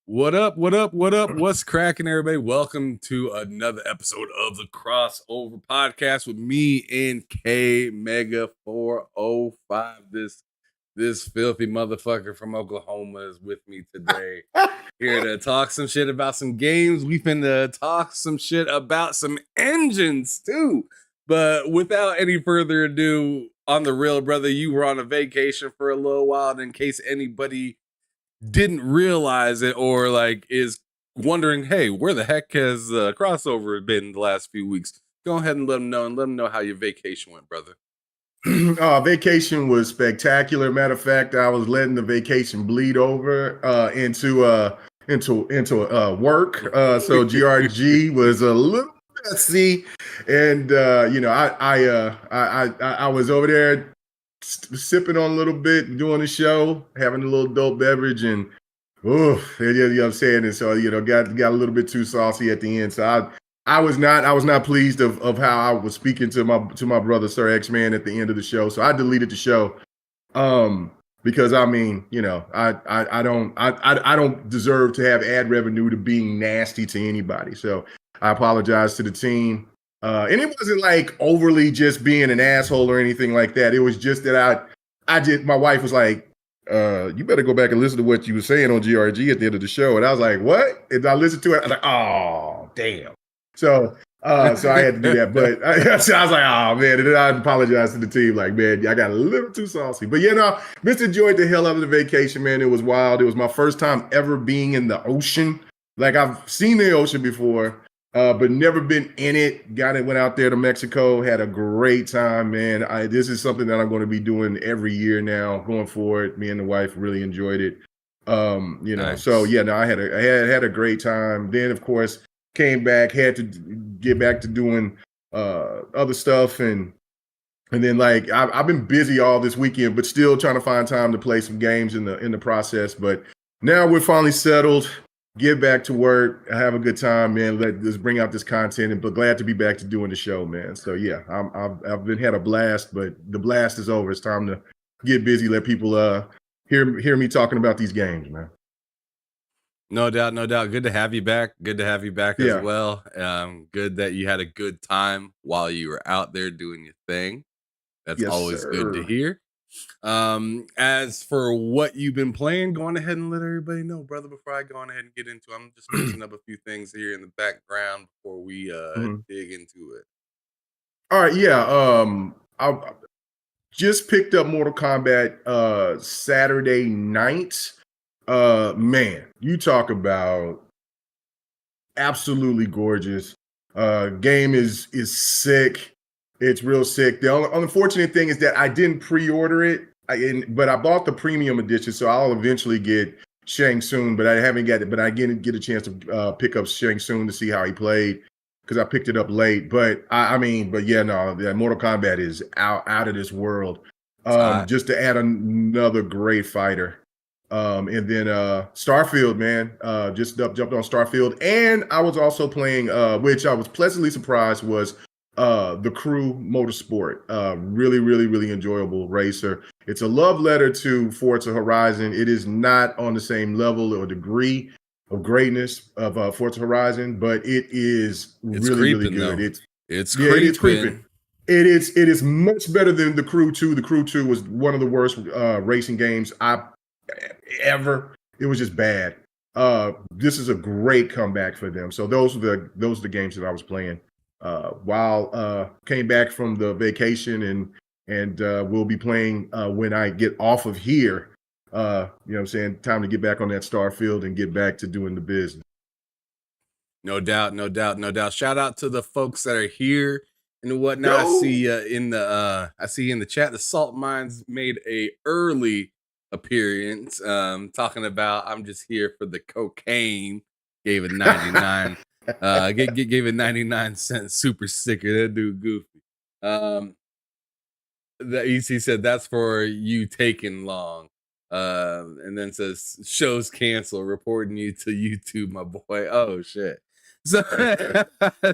What up? What up? What up? What's cracking, everybody? Welcome to another episode of the Crossover Podcast with me and K Mega 405. This filthy motherfucker from Oklahoma is with me today. Here to talk some shit about some games. We finna talk some shit about some engines too. But without any further ado, on the real, brother, you were on a vacation for a little while. And in case anybody didn't realize it or like is wondering, hey, where the heck has crossover been the last few weeks? Go ahead and let them know how your vacation went, brother. Vacation was spectacular. Matter of fact, I was letting the vacation bleed over into work. So GRG was a little messy, and I was over there sipping on a little bit, doing the show, having a little dope beverage, and you know what I'm saying. And so got a little bit too saucy at the end. So I was not pleased of how I was speaking to my brother Sir X-Man at the end of the show. So I deleted the show. Because I mean, I don't deserve to have ad revenue to being nasty to anybody. So I apologize to the team. And it wasn't like overly just being an asshole or anything like that. It was just that my wife was like, you better go back and listen to what you were saying on GRG at the end of the show. And I was like, what? And I listened to it. I was like, oh, damn. So I had to do that. But I was like, oh, man. And then I apologize to the team. Like, man, I got a little too saucy. But, Mr. enjoyed the hell out of the vacation, man. It was wild. It was my first time ever being in the ocean. Like, I've seen the ocean before, but never been in it. Went out there to Mexico. Had a great time, man. This is something that I'm going to be doing every year now going forward. Me and the wife really enjoyed it. Nice. So, yeah, no, I had a great time. Then, of course, came back, had to get back to doing other stuff, and then like I've been busy all this weekend, but still trying to find time to play some games in the process. But now we're finally settled. Get back to work. Have a good time, man. Let's bring out this content, but glad to be back to doing the show, man. So yeah, I've had a blast, but the blast is over. It's time to get busy. Let people hear me talking about these games, man. No doubt, no doubt. Good to have you back. Good to have you back as well. Good that you had a good time while you were out there doing your thing. That's always good to hear. As for what you've been playing, go on ahead and let everybody know, brother, before I go on ahead and get into it. I'm just mixing up a few things here in the background before we dig into it. All right, yeah. I just picked up Mortal Kombat Saturday night. Man, you talk about absolutely gorgeous. Game is sick. It's real sick. The only unfortunate thing is that I didn't pre-order it, but I bought the premium edition, so I'll eventually get Shang Tsung, but I haven't got it. But I didn't get a chance to pick up Shang Tsung to see how he played because I picked it up late. But Mortal Kombat is out of this world. Just to add another great fighter. And then Starfield, man, just jumped on Starfield. And I was also playing, which I was pleasantly surprised was the Crew Motorsport. Really, really, really enjoyable racer. It's a love letter to Forza Horizon. It is not on the same level or degree of greatness of Forza Horizon, but it is really, really good. It's creeping. It is much better than the Crew 2. The Crew 2 was one of the worst racing games ever. It was just bad. This is a great comeback for them. So those are the games that I was playing while came back from the vacation, and we'll be playing when I get off of here. You know what I'm saying? Time to get back on that Starfield and get back to doing the business. No doubt, no doubt, no doubt. Shout out to the folks that are here and whatnot. I see in the chat the Salt Mines made a early appearance, talking about I'm just here for the cocaine. Gave it 99. Gave it 99-cent super sticker. That dude goofy. He said that's for you taking long. And then says shows cancel, reporting you to YouTube, my boy. Oh shit. So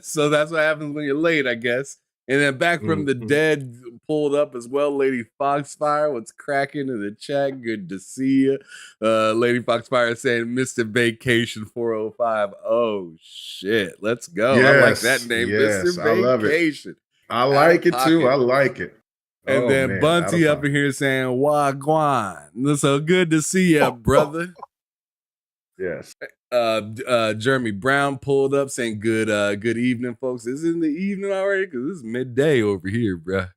so that's what happens when you're late, I guess. And then back from the Mhm. dead pulled up as well, Lady Foxfire. What's cracking in the chat? Good to see you. Lady Foxfire saying Mr. Vacation 405. Oh shit. Let's go. I like that Yes, name, Mr. yes, I love it. Vacation. I Out of like it too. I pocket. like it. And Oh then man, out of Bunty up pocket. in here saying Wagwan. So good to see ya, brother. Yes. Jeremy Brown pulled up saying good evening, folks. Is it in the evening already? Because it's midday over here, bruh.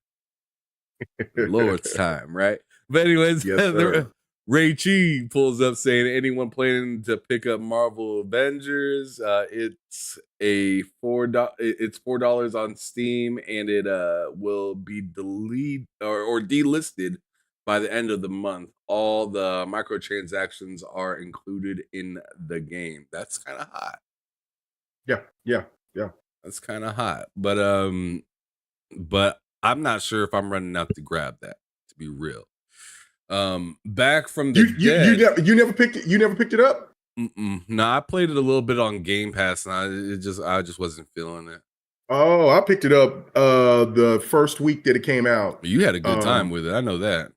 Lord's time, right? But anyways, Yes, sir. Ray Chi pulls up saying anyone planning to pick up Marvel Avengers, it's it's $4 on Steam, and it will be deleted or delisted by the end of the month. All the microtransactions are included in the game. That's kind of hot. Yeah, yeah, yeah. That's kind of hot. But I'm not sure if I'm running out to grab that, to be real. Back from the dead. You never picked it. You never picked it up. No, I played it a little bit on Game Pass, and I just wasn't feeling it. Oh, I picked it up the first week that it came out. You had a good time with it. I know that.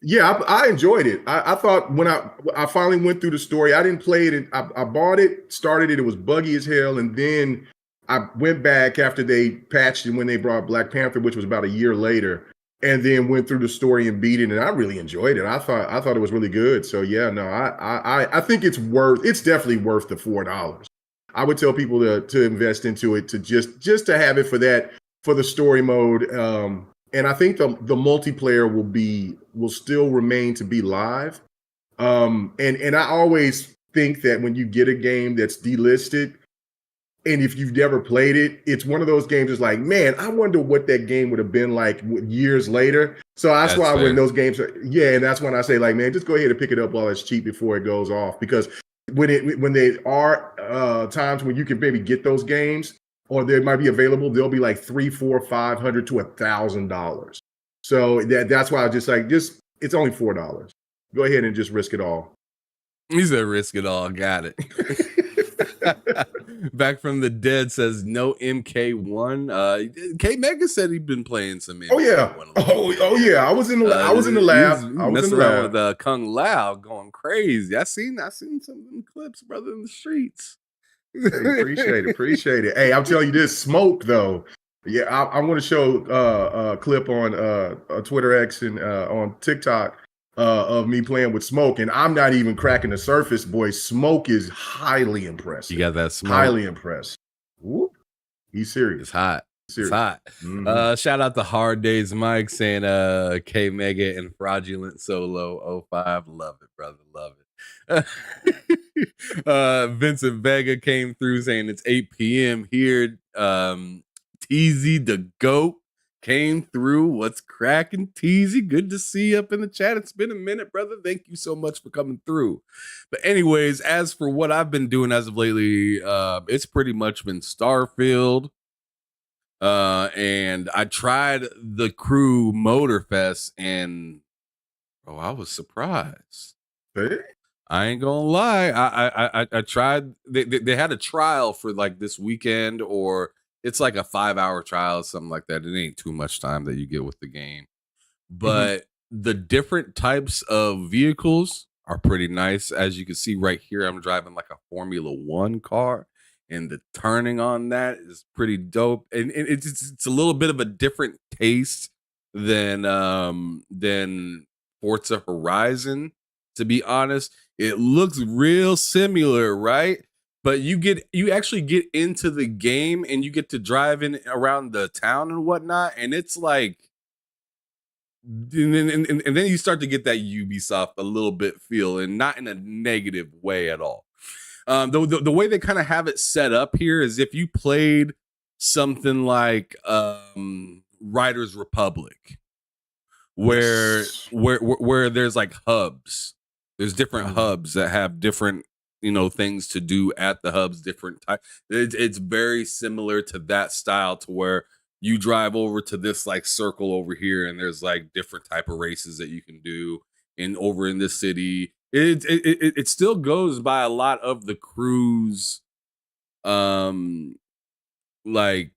Yeah, I enjoyed it. I thought when I finally went through the story, I didn't play it. I bought it, started it. It was buggy as hell, and then I went back after they patched it when they brought Black Panther, which was about a year later, and then went through the story and beat it. And I really enjoyed it. I thought it was really good. So yeah, no, I think it's definitely worth the $4. I would tell people to invest into it, to just to have it for that, for the story mode. And I think the multiplayer will still remain to be live. And I always think that when you get a game that's delisted, and if you've never played it, it's one of those games that's like, man, I wonder what that game would have been like years later. So that's why when those games are, and that's when I say, like, man, just go ahead and pick it up while it's cheap before it goes off. Because when there are times when you can maybe get those games, or they might be available, they'll be like $300, $400, $500 to $1,000. So that's why I just it's only $4. Go ahead and just risk it all. He said risk it all. Got it. Back from the dead says no MK1. K Mega said he'd been playing some MK1. Oh yeah. I was in the lab. I was messing around with Kung Lao, going crazy. I seen some of them clips, brother, in the streets. Hey, appreciate it. Hey, I'll tell you this, Smoke though. Yeah, I want to show a clip on Twitter X and on TikTok of me playing with Smoke, and I'm not even cracking the surface, boy. Smoke is highly impressive. You got that smoke. Highly impressed. Whoop. He's serious. It's hot. Serious. It's hot. Mm-hmm. Shout out to Hard Days Mike saying K Mega and Fraudulent Solo 05. Love it, brother. Love it. Vincent Vega came through saying it's 8 p.m. here. Teasy the GOAT came through. What's cracking, Teasy? Good to see you up in the chat. It's been a minute, brother. Thank you so much for coming through. But anyways, as for what I've been doing as of lately, it's pretty much been Starfield. And I tried the Crew Motorfest, and I was surprised. Hey? I ain't gonna lie. I tried. They had a trial for like this weekend, or it's like a 5-hour trial, something like that. It ain't too much time that you get with the game, but the different types of vehicles are pretty nice. As you can see right here, I'm driving like a Formula One car, and the turning on that is pretty dope. And it's a little bit of a different taste than Forza Horizon. To be honest, it looks real similar, right? But you actually get into the game and you get to drive in around the town and whatnot, and it's like, and then you start to get that Ubisoft a little bit feel, and not in a negative way at all. The way they kind of have it set up here is if you played something like Riders Republic, where there's like hubs. There's different hubs that have different, things to do at the hubs, different type. It's very similar to that style, to where you drive over to this like circle over here, and there's like different type of races that you can do over in this city. It still goes by a lot of the Crew's like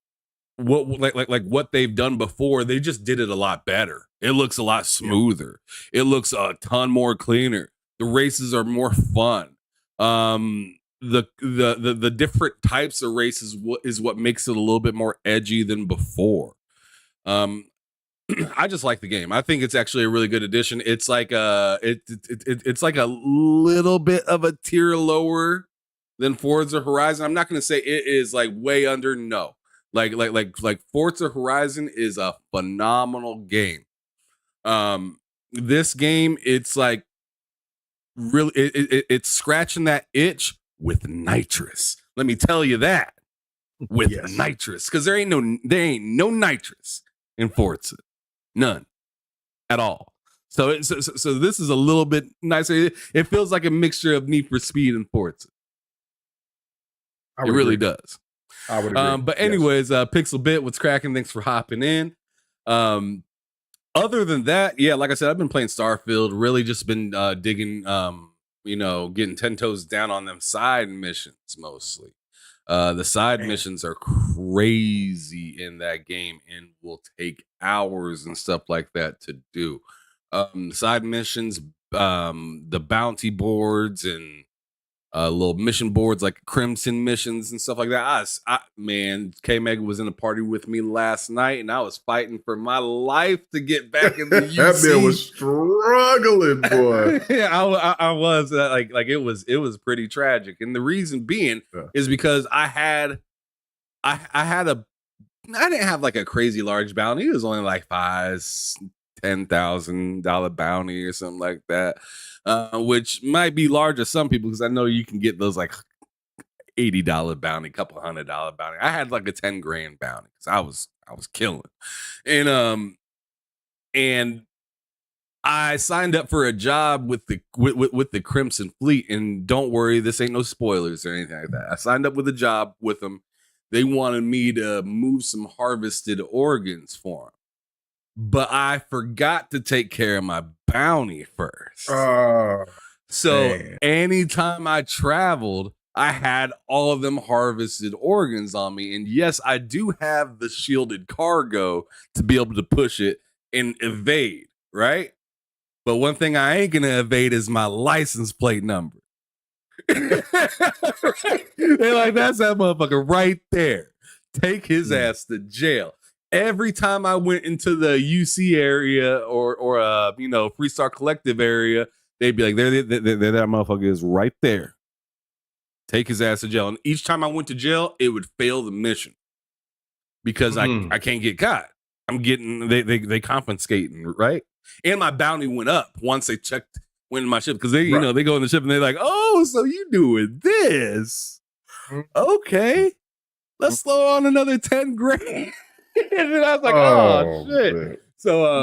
what they've done before. They just did it a lot better. It looks a lot smoother. It looks a ton more cleaner. The races are more fun. The different types of races is what makes it a little bit more edgy than before. I just like the game. I think it's actually a really good addition. It's like it's like a little bit of a tier lower than Forza Horizon. I'm not going to say it is like way under. No, like Forza Horizon is a phenomenal game. This game, it's like really it's scratching that itch with nitrous. Let me tell you that, with nitrous, because there ain't no nitrous in Forza. None at all. So this is a little bit nicer. It feels like a mixture of Need for Speed and Forza. It really does. I would agree. But anyways, Pixel Bit, what's cracking? Thanks for hopping in. Other than that, yeah, like I said, I've been playing Starfield. Really, just been digging, getting 10 toes down on them side missions mostly. The side missions are crazy in that game and will take hours and stuff like that to do. Side missions, the bounty boards and little mission boards like Crimson missions and stuff like that. Man, K-Mega was in a party with me last night and I was fighting for my life to get back in the UC. That man was struggling, boy. Yeah, I was like it was pretty tragic. And the reason being is because I didn't have like a crazy large bounty. It was only like $10,000 bounty or something like that. Which might be large to some people because I know you can get those like $80 bounty, couple $100 bounty. I had like a 10 grand bounty because I was killing, and I signed up for a job with the Crimson Fleet. And don't worry, this ain't no spoilers or anything like that. I signed up with a job with them. They wanted me to move some harvested organs for them. But I forgot to take care of my bounty first. So anytime I traveled, I had all of them harvested organs on me. And yes, I do have the shielded cargo to be able to push it and evade, right? But one thing I ain't going to evade is my license plate number. They're like, that's that motherfucker right there. Take his ass to jail. Every time I went into the UC area or Freestar Collective area, they'd be like, there that motherfucker is right there. Take his ass to jail. And each time I went to jail, it would fail the mission because I can't get caught. I'm getting they confiscating, right? And my bounty went up once they went in my ship because they they go in the ship and they're like, oh, so you doing this? Okay, let's throw on another 10 grand. And then I was like, oh shit.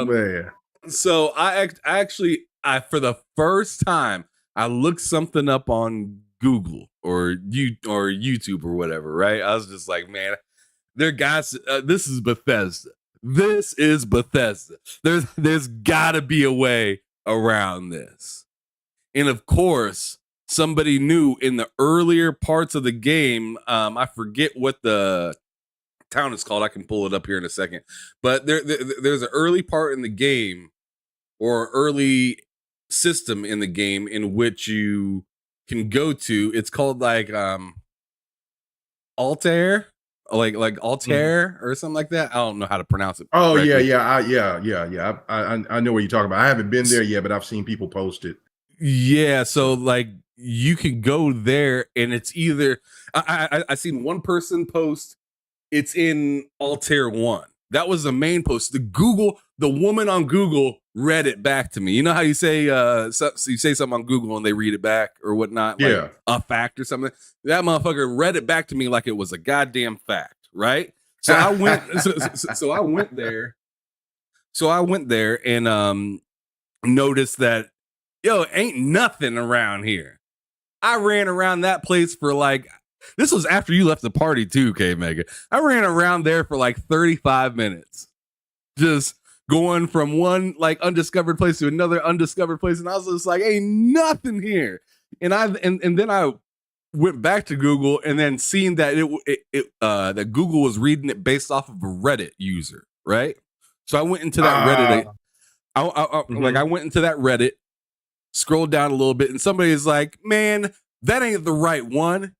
Man. So I actually for the first time I looked something up on Google or YouTube or whatever, right? I was just like, man, this is Bethesda. This is Bethesda. There's gotta be a way around this. And of course, somebody knew in the earlier parts of the game, I forget what the town is called. I can pull it up here in a second. But there's an early part in the game or early system in the game in which you can go to. It's called like Altair, like Altair or something like that. I don't know how to pronounce it. Oh correctly. I know what you're talking about. I haven't been there yet, but I've seen people post it. Yeah, so like you can go there and it's either I seen one person post it's in Altair 1. That was the main post. The woman on Google read it back to me. You know how you say you say something on Google and they read it back or whatnot? Like a fact or something. That motherfucker read it back to me like it was a goddamn fact, right? So I went so I went there. So I went there and noticed that ain't nothing around here. I ran around that place for like this was after you left the party too, K-Mega. I ran around there for like 35 minutes. Just going from one like undiscovered place to another undiscovered place. And I was just like, ain't nothing here. And then I went back to Google and then seen that that Google was reading it based off of a Reddit user, right? So I went into that Reddit. I went into that Reddit, scrolled down a little bit, and somebody is like, "Man, that ain't the right one.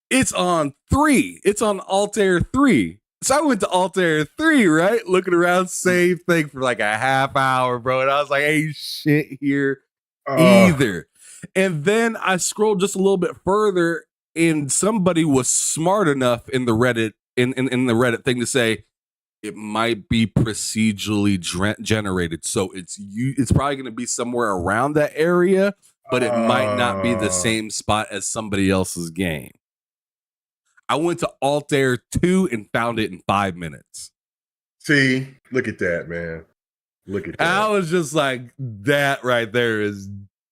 It's on 3. It's on Altair 3." So I went to Altair 3, right? Looking around, same thing for like a half hour, bro. And I was like, "Ain't shit here either." And then I scrolled just a little bit further, and somebody was smart enough in the Reddit in the Reddit thing to say it might be procedurally generated, so it's probably going to be somewhere around that area, but it might not be the same spot as somebody else's game. I went to Altair 2 and found it in 5 minutes. See, look at that, man. Look at that. I was just like, that right there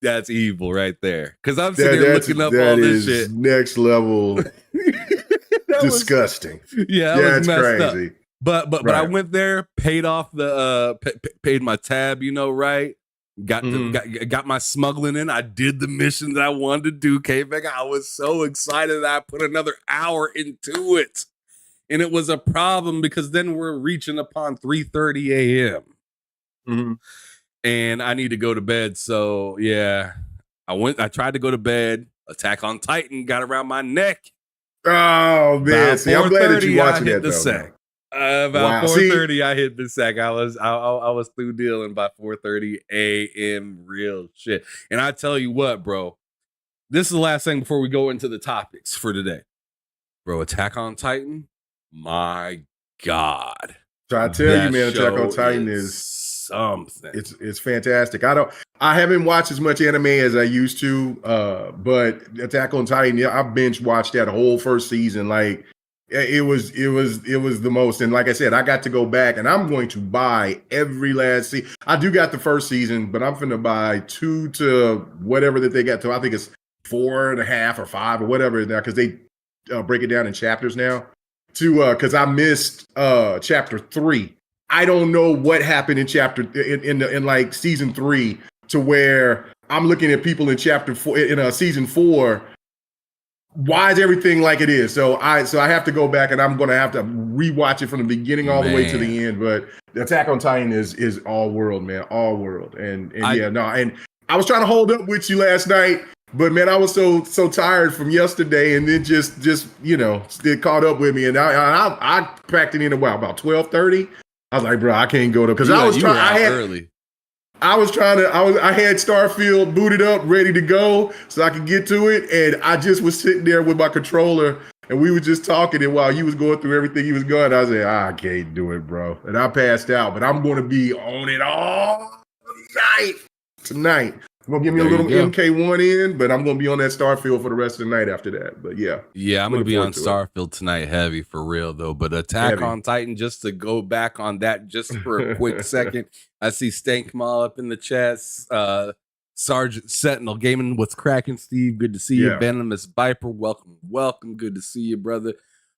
that's evil right there. Because I'm sitting there looking up all this shit. Next level disgusting. That's crazy. Up. But I went there, paid off the paid my tab, right? Got my smuggling in. I did the mission that I wanted to do. Came back. I was so excited that I put another hour into it. And it was a problem because then we're reaching upon 3:30 a.m. Mm-hmm. And I need to go to bed. So yeah, I tried to go to bed. Attack on Titan got around my neck. Oh man, see, I'm glad that you're watching that though. About 4:30, I hit the sack. I was through dealing by 4:30 a.m. Real shit. And I tell you what, bro, this is the last thing before we go into the topics for today, bro. Attack on Titan, my God. So I tell you, man, Attack on Titan is something. It's fantastic. I haven't watched as much anime as I used to, but Attack on Titan, I binge watched that whole first season. Like it was the most. And like I said, I got to go back and I'm going to buy every last season. I do got the first season, but I'm finna buy 2 to whatever that they got to. I think it's 4.5 or 5 or whatever now, because they break it down in chapters now. Because I missed chapter 3. I don't know what happened in like season 3 to where I'm looking at people in chapter 4 in season 4. Why is everything like it is? So I have to go back and I'm going to have to rewatch it from the beginning all the way to the end. But the Attack on Titan is all world, man, all world. And I was trying to hold up with you last night, but man, I was so tired from yesterday, and then just it caught up with me, and I packed it in about 12:30. I was like, bro, I can't go to because I was trying. Early. I had Starfield booted up, ready to go, so I could get to it, and I just was sitting there with my controller, and we were just talking, and while you was going through everything he was going, I was like, I can't do it, bro, and I passed out. But I'm going to be on it all night tonight. I'm going to give me a little MK1 in, but I'm going to be on that Starfield for the rest of the night after that. But yeah. Yeah, I'm going to be on Starfield tonight heavy for real, though. But Attack on Titan, just to go back on that just for a quick second. I see Stank Mall up in the chat. Sergeant Sentinel Gaming, what's cracking, Steve? Good to see you. Venomous Viper, welcome. Good to see you, brother.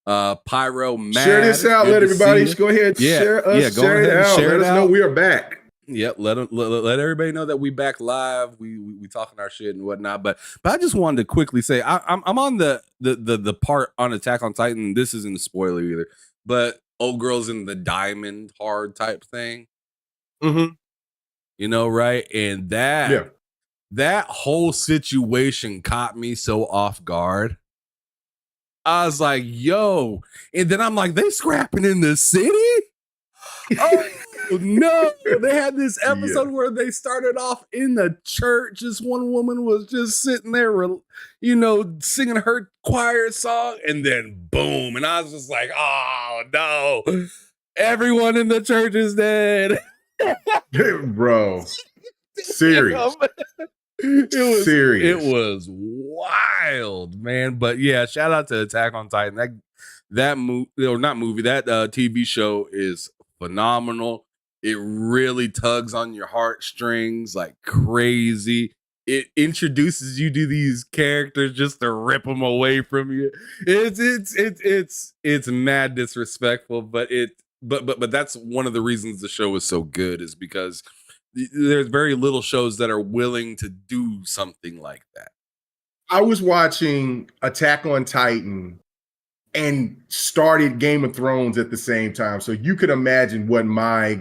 Pyro Mad. Share this out. Let everybody go ahead. Share us. Share it out. Let us know we are back. Yep, let everybody know that we back live. We talking our shit and whatnot. But I just wanted to quickly say I'm on the part on Attack on Titan. This isn't a spoiler either, but old girls in the diamond hard type thing. Mm-hmm. Right? And that whole situation caught me so off guard. I was like, yo, and then I'm like, they scrapping in the city? Oh no, they had this episode where they started off in the church. This one woman was just sitting there, singing her choir song, and then boom. And I was just like, oh no, everyone in the church is dead. Bro, serious. It was wild, man. But yeah, shout out to Attack on Titan. That TV show is phenomenal. It really tugs on your heartstrings like crazy. It introduces you to these characters just to rip them away from you. It's mad disrespectful, but that's one of the reasons the show is so good, is because there's very little shows that are willing to do something like that. I was watching Attack on Titan and started Game of Thrones at the same time. So you could imagine what my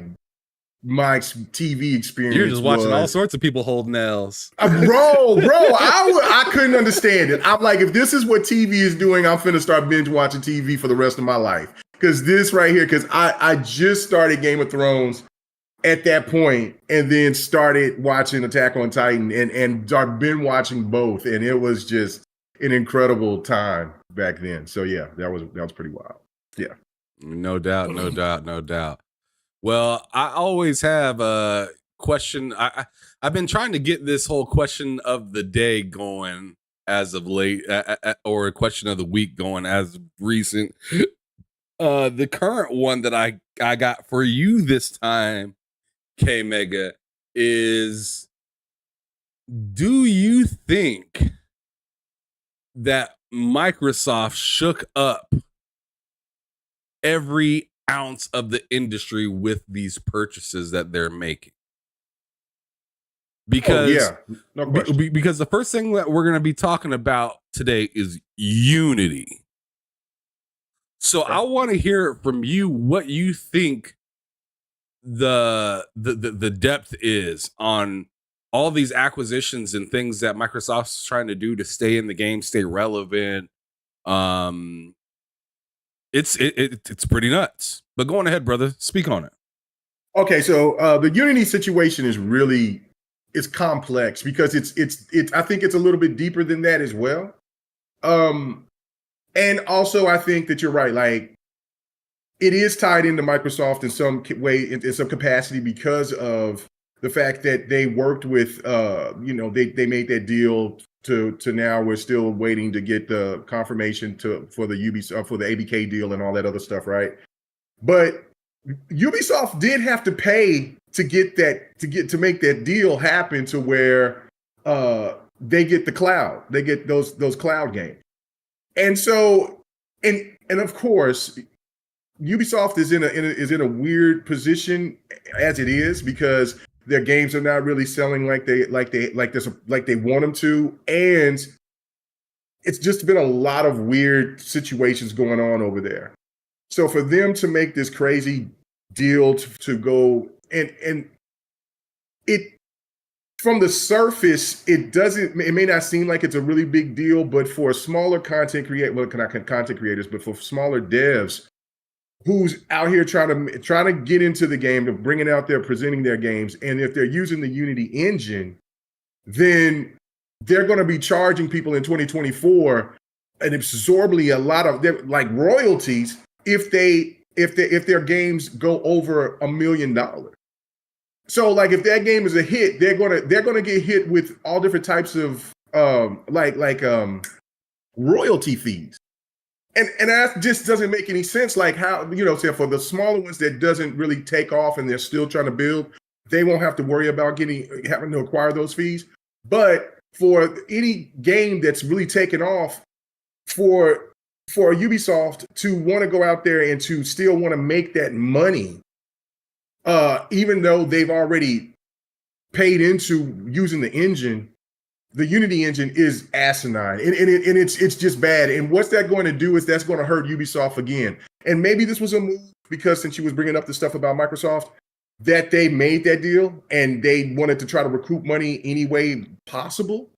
TV experience You're just watching all was. sorts of people hold nails. Bro, I couldn't understand it. I'm like, if this is what TV is doing, I'm finna start binge watching TV for the rest of my life. Because this right here, because I just started Game of Thrones at that point, and then started watching Attack on Titan, and I've been watching both, and it was just an incredible time back then. So yeah, that was pretty wild. Yeah, no doubt. Well, I always have a question. I've been trying to get this whole question of the day going as of late, or a question of the week going as of recent. The current one that I got for you this time, K Mega, is: do you think that Microsoft shook up every ounce of the industry with these purchases that they're making? Because no question. because the first thing that we're going to be talking about today is Unity. So I want to hear from you what you think the depth is on all these acquisitions and things that Microsoft's trying to do to stay in the game, stay relevant. It's pretty nuts. But go on ahead, brother. Speak on it. Okay, so the Unity situation is really complex because it's I think it's a little bit deeper than that as well. And also I think that you're right. Like, it is tied into Microsoft in some way, in some capacity, because of the fact that they worked with, they made that deal to now we're still waiting to get the confirmation for the Ubisoft, for the ABK deal and all that other stuff, right? But Ubisoft did have to pay to make that deal happen, to where they get the cloud, they get those cloud games. And so, and of course, Ubisoft is in a weird position as it is, because their games are not really selling like they want them to, and it's just been a lot of weird situations going on over there. So for them to make this crazy deal to go, and it, from the surface, it may not seem like it's a really big deal, but for smaller content creators, but for smaller devs who's out here trying to get into the game, of bringing out there, presenting their games, and if they're using the Unity engine, then they're going to be charging people in 2024 an absorbently a lot of like royalties if their games go over $1 million. So like, if that game is a hit, they're gonna get hit with all different types of royalty fees. And that just doesn't make any sense. Like, how, say for the smaller ones that doesn't really take off and they're still trying to build, they won't have to worry about having to acquire those fees. But for any game that's really taken off, for Ubisoft to want to go out there and to still want to make that money, even though they've already paid into using the engine, the Unity engine is asinine, and it's just bad. And what's that going to do is that's going to hurt Ubisoft again. And maybe this was a move, because since you was bringing up the stuff about Microsoft, that they made that deal and they wanted to try to recoup money any way possible,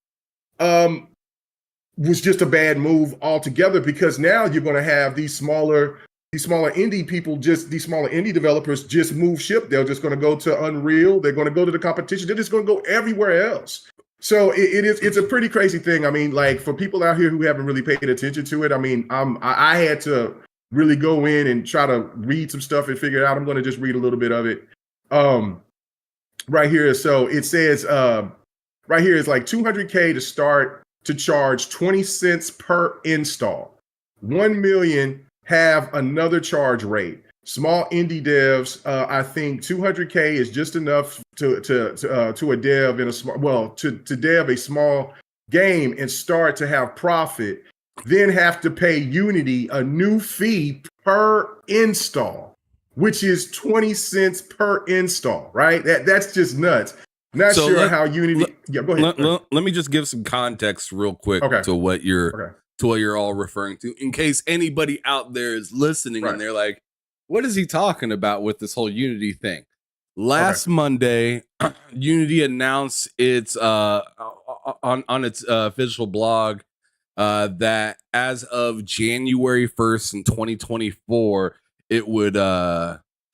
was just a bad move altogether, because now you're going to have these smaller indie people, these smaller indie developers just move ship. They're just going to go to Unreal. They're going to go to the competition. They're just going to go everywhere else. So it's a pretty crazy thing. I mean, like, for people out here who haven't really paid attention to it, I mean, I had to really go in and try to read some stuff and figure it out. I'm going to just read a little bit of it right here. So it says right here is like $200K to start, to charge 20 cents per install. 1 million have another charge rate. Small indie devs, I think $200K is just enough to a dev in a small, to dev a small game and start to have profit. Then have to pay Unity a new fee per install, which is 20 cents per install, right? That's just nuts. Not So sure how Unity. Yeah, go ahead. let me just give some context real quick Okay. to what you're Okay. to what you're all referring to, in case anybody out there is listening Right. and they're like, "What is he talking about with this whole Unity thing?" Okay. Last Monday, Unity announced its on its official blog that as of January 1st in 2024, it would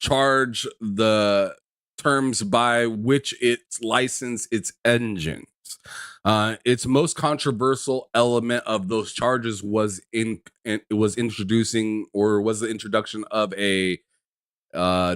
charge the terms by which it's licensed its engines. Its most controversial element of those charges was introducing, or was the introduction of a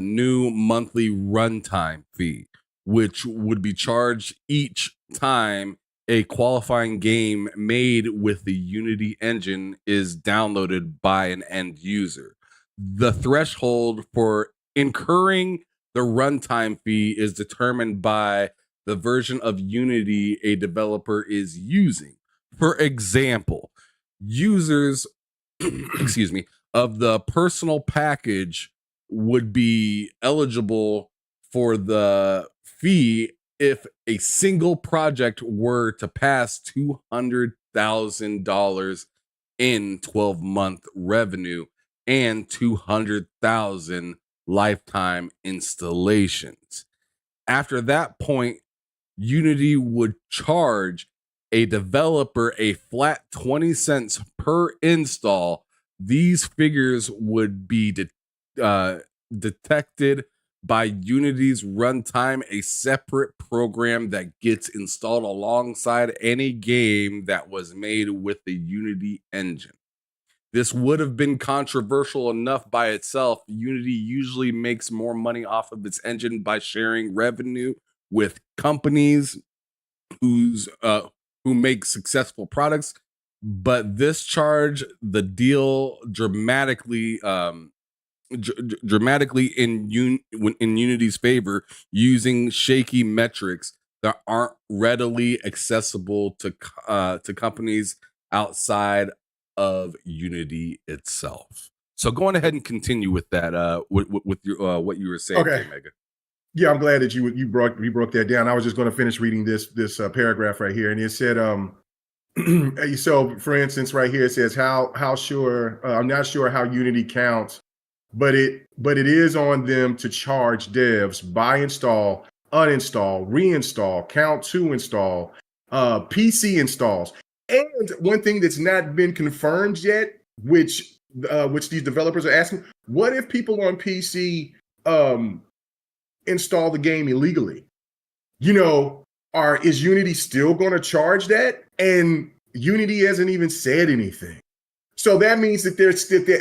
new monthly runtime fee, which would be charged each time a qualifying game made with the Unity engine is downloaded by an end user. The threshold for incurring the runtime fee is determined by the version of Unity a developer is using. For example, users, excuse me, of the personal package would be eligible for the fee if a single project were to pass $200,000 in 12-month revenue and 200,000 lifetime installations. After that point, Unity would charge a developer a flat 20 cents per install. These figures would be detected by Unity's runtime, a separate program that gets installed alongside any game that was made with the Unity engine. This would have been controversial enough by itself. Unity usually makes more money off of its engine by sharing revenue with companies who make successful products, but this charge the deal dramatically dramatically in Unity's favor, using shaky metrics that aren't readily accessible to companies outside of Unity itself. So going ahead and continue with that with your what you were saying, Okay. Mega. Yeah, I'm glad that you broke that down. I was just going to finish reading this paragraph right here, and it said, so for instance, right here it says how sure I'm not sure how Unity counts, but it is on them to charge devs buy, install, uninstall, reinstall, count to install, PC installs, and one thing that's not been confirmed yet, which these developers are asking, what if people on PC install the game illegally? You know, is Unity still going to charge that? And Unity hasn't even said anything. So that means that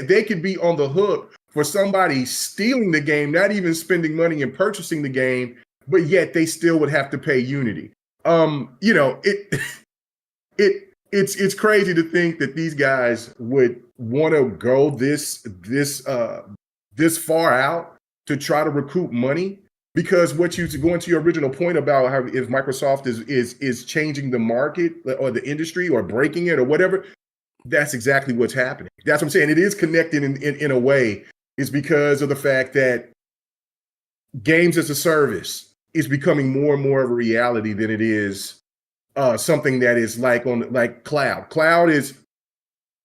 they could be on the hook for somebody stealing the game, not even spending money and purchasing the game, but yet they still would have to pay Unity. It's crazy to think that these guys would want to go this far out to try to recoup money. Because what you, to go into your original point about how if Microsoft is changing the market or the industry or breaking it or whatever, that's exactly what's happening. That's what I'm saying. It is connected in a way. It's because of the fact that games as a service is becoming more and more of a reality than it is something that is like cloud. Cloud is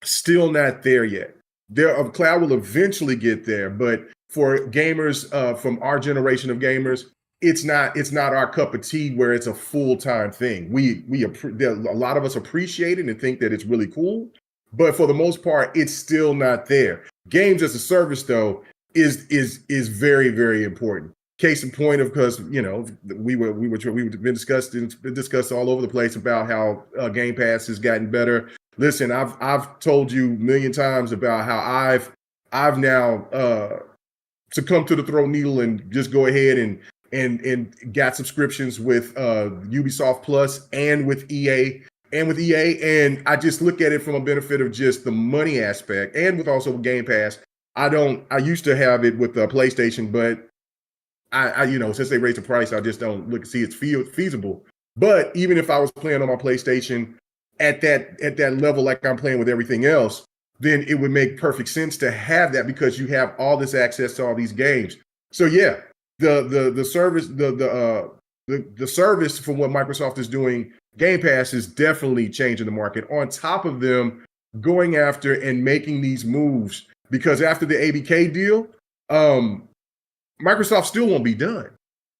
still not there yet. Cloud will eventually get there, but for gamers from our generation of gamers, it's not our cup of tea where it's a full-time thing. A lot of us appreciate it and think that it's really cool, but for the most part, it's still not there. Games as a service, though, is very, very important. Case in point of, because we've been discussed all over the place about how Game Pass has gotten better. Listen, I've told you a million times about how I've now succumbed to the throat needle and just go ahead and got subscriptions with Ubisoft Plus and with EA. And I just look at it from a benefit of just the money aspect, and with also Game Pass. I used to have it with PlayStation, but I since they raised the price, I just don't see it's feasible. But even if I was playing on my PlayStation at that level, like I'm playing with everything else, then it would make perfect sense to have that, because you have all this access to all these games. So yeah, the service, the service from what Microsoft is doing, Game Pass is definitely changing the market. On top of them going after and making these moves, because after the ABK deal, Microsoft still won't be done.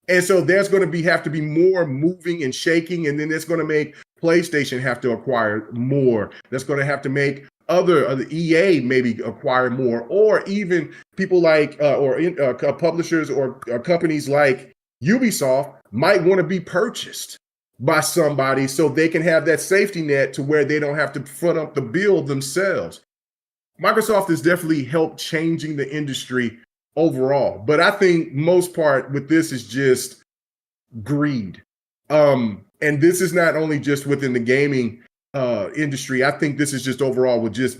And so there's going to have to be more moving and shaking, and then it's going to make PlayStation have to acquire more. That's going to have to make other EA maybe acquire more, or even people like publishers or companies like Ubisoft might want to be purchased by somebody so they can have that safety net to where they don't have to front up the bill themselves. Microsoft has definitely helped changing the industry overall, but I think most part with this is just greed. And this is not only just within the gaming industry. I think this is just overall with just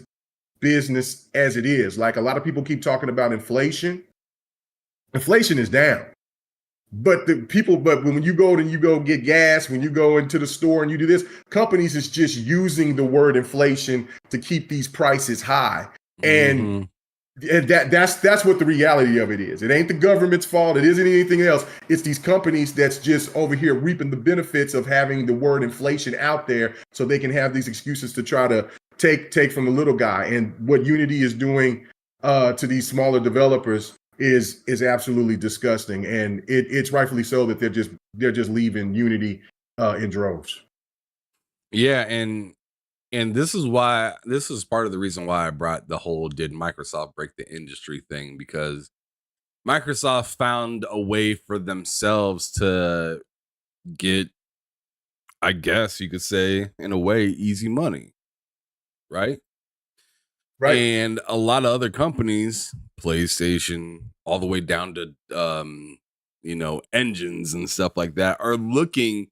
business as it is. Like a lot of people keep talking about inflation. Inflation is down. But when you go get gas, when you go into the store and you do this, companies is just using the word inflation to keep these prices high. And that's what the reality of it is. It ain't the government's fault. It isn't anything else. It's these companies that's just over here reaping the benefits of having the word inflation out there so they can have these excuses to try to take from the little guy. And what Unity is doing to these smaller developers is absolutely disgusting. And it's rightfully so that they're just leaving Unity in droves. Yeah, and this is part of the reason why I brought the whole did Microsoft break the industry thing, because Microsoft found a way for themselves to get, I guess you could say, in a way, easy money. Right? Right. And a lot of other companies, PlayStation, all the way down to engines and stuff like that, are looking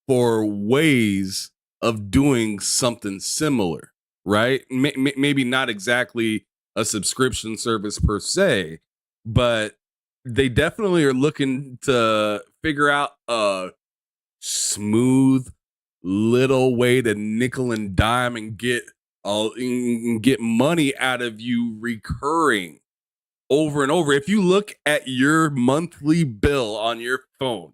for ways of doing something similar, right? Maybe not exactly a subscription service per se, but they definitely are looking to figure out a smooth little way to nickel and dime and get money out of you recurring over and over. If you look at your monthly bill on your phone,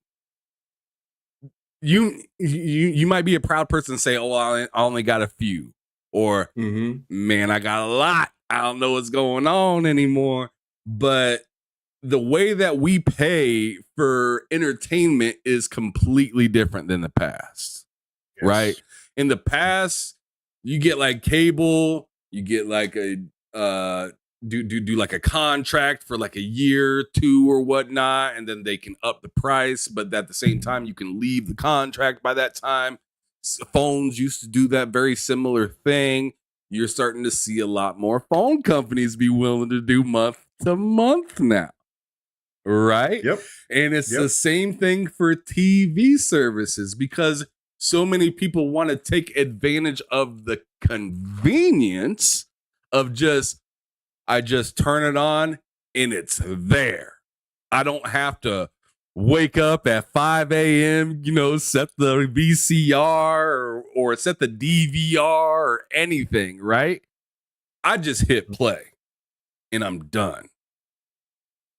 you might be a proud person and say, "Oh, I only got a few," or "Man, I got a lot. I don't know what's going on anymore." But the way that we pay for entertainment is completely different than the past, right? In the past, you get like cable, you get like a do like a contract for like a year, 2 or whatnot, and then they can up the price, but at the same time you can leave the contract by that time. Phones used to do that very similar thing. You're starting to see a lot more phone companies be willing to do month to month now, right? Yep. And it's the same thing for TV services, because so many people want to take advantage of the convenience of I just turn it on and it's there. I don't have to wake up at 5 a.m., set the VCR or set the DVR or anything, right? I just hit play and I'm done.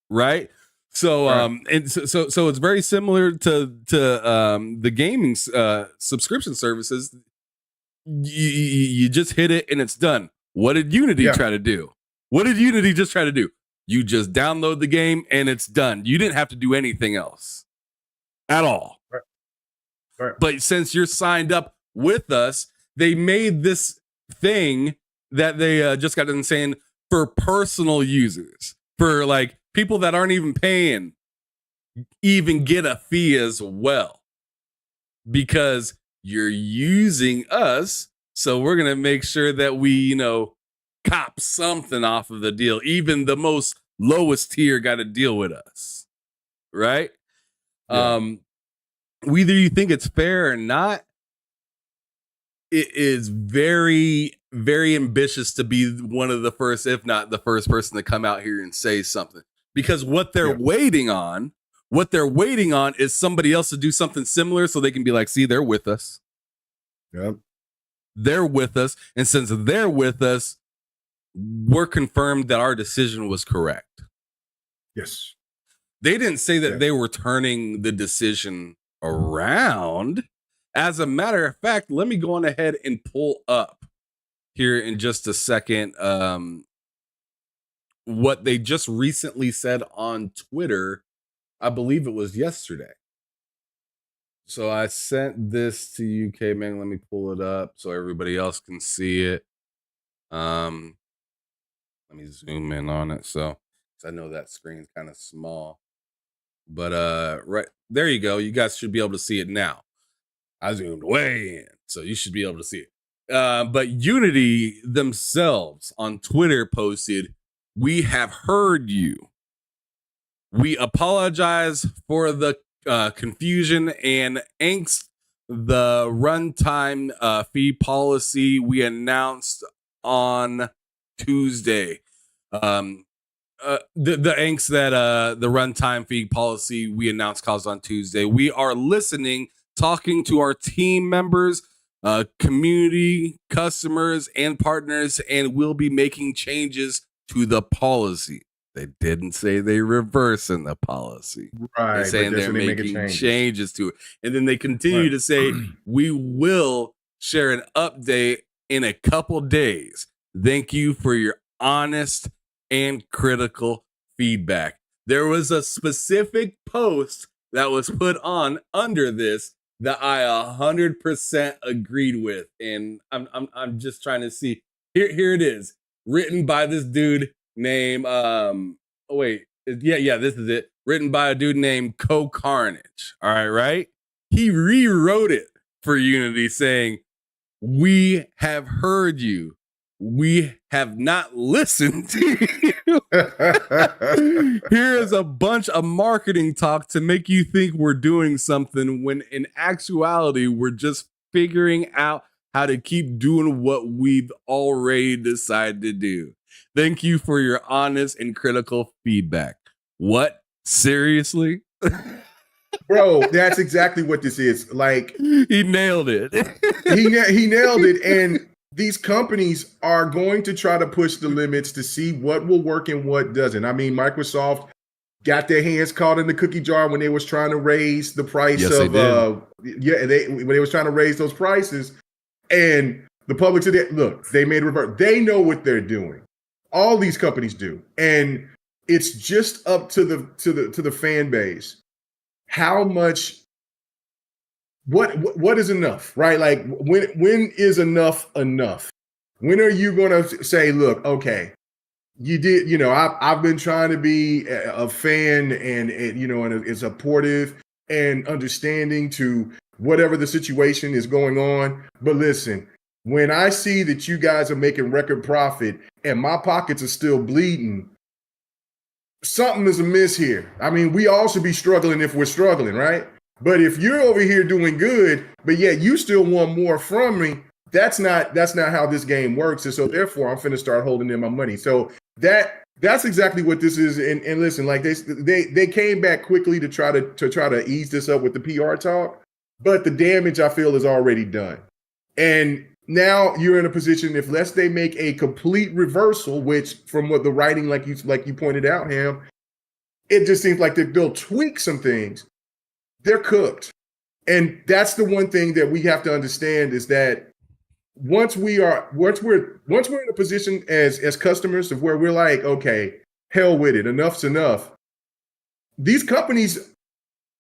Right? So and so it's very similar to the gaming subscription services. You just hit it and it's done. What did Unity try to do? What did Unity just try to do? You just download the game and it's done. You didn't have to do anything else at all. Right. But since you're signed up with us, they made this thing that they just got done saying for personal users, for like people that aren't even paying, even get a fee as well, because you're using us. So we're going to make sure that we, cop something off of the deal. Even the most lowest tier got to deal with us. Right? Yeah. Whether you think it's fair or not, it is very, very ambitious to be one of the first, if not the first person to come out here and say something. Because what they're waiting on is somebody else to do something similar so they can be like, see, they're with us. Yep. They're with us. And since they're with us, we're confirmed that our decision was correct. Yes. They didn't say that they were turning the decision around. As a matter of fact, let me go on ahead and pull up here in just a second what they just recently said on Twitter. I believe it was yesterday. So I sent this to you, K-Man. Let me pull it up so everybody else can see it. Let me zoom in on it. So I know that screen's kind of small. But right there you go. You guys should be able to see it now. I zoomed way in, so you should be able to see it. But Unity themselves on Twitter posted, "We have heard you. We apologize for the confusion and angst. The runtime fee policy we announced on Tuesday. The angst that the runtime fee policy we announced caused on Tuesday. We are listening, talking to our team members, community, customers, and partners, and we'll be making changes to the policy." They didn't say they reversing the policy. Right. They're saying they're making changes to it. And then they continue to say, "We will share an update in a couple days. Thank you for your honest and critical feedback." There was a specific post that was put on under this that I 100% agreed with. And I'm just trying to see. Here it is. Written by this dude named this is it. Written by a dude named Co-Carnage. All right. He rewrote it for Unity saying, "We have heard you. We have not listened to you. Here's a bunch of marketing talk to make you think we're doing something when in actuality, we're just figuring out how to keep doing what we've already decided to do. Thank you for your honest and critical feedback." What? Seriously? Bro, that's exactly what this is. Like, he nailed it. he nailed it. And these companies are going to try to push the limits to see what will work and what doesn't. I mean, Microsoft got their hands caught in the cookie jar when they was trying to raise the price when they was trying to raise those prices. And the public said, look, they made a revert. They know what they're doing. All these companies do. And it's just up to the fan base. How much, what is enough, right? Like when is enough? When are you going to say, look, okay, you did, I've been trying to be a fan and supportive and understanding to whatever the situation is going on. But listen, when I see that you guys are making record profit and my pockets are still bleeding, something is amiss here. I mean, we all should be struggling if we're struggling, right? But if you're over here doing good, but yet you still want more from me, that's not how this game works. And so therefore, I'm finna start holding in my money. So that's exactly what this is. And listen, like they came back quickly to try to ease this up with the PR talk, but the damage I feel is already done. And now you're in a position, unless they make a complete reversal, which from what the writing, like you pointed out, Ham, it just seems like they'll tweak some things. They're cooked. And that's the one thing that we have to understand is that once we're in a position as customers of where we're like, okay, hell with it, enough's enough. These companies,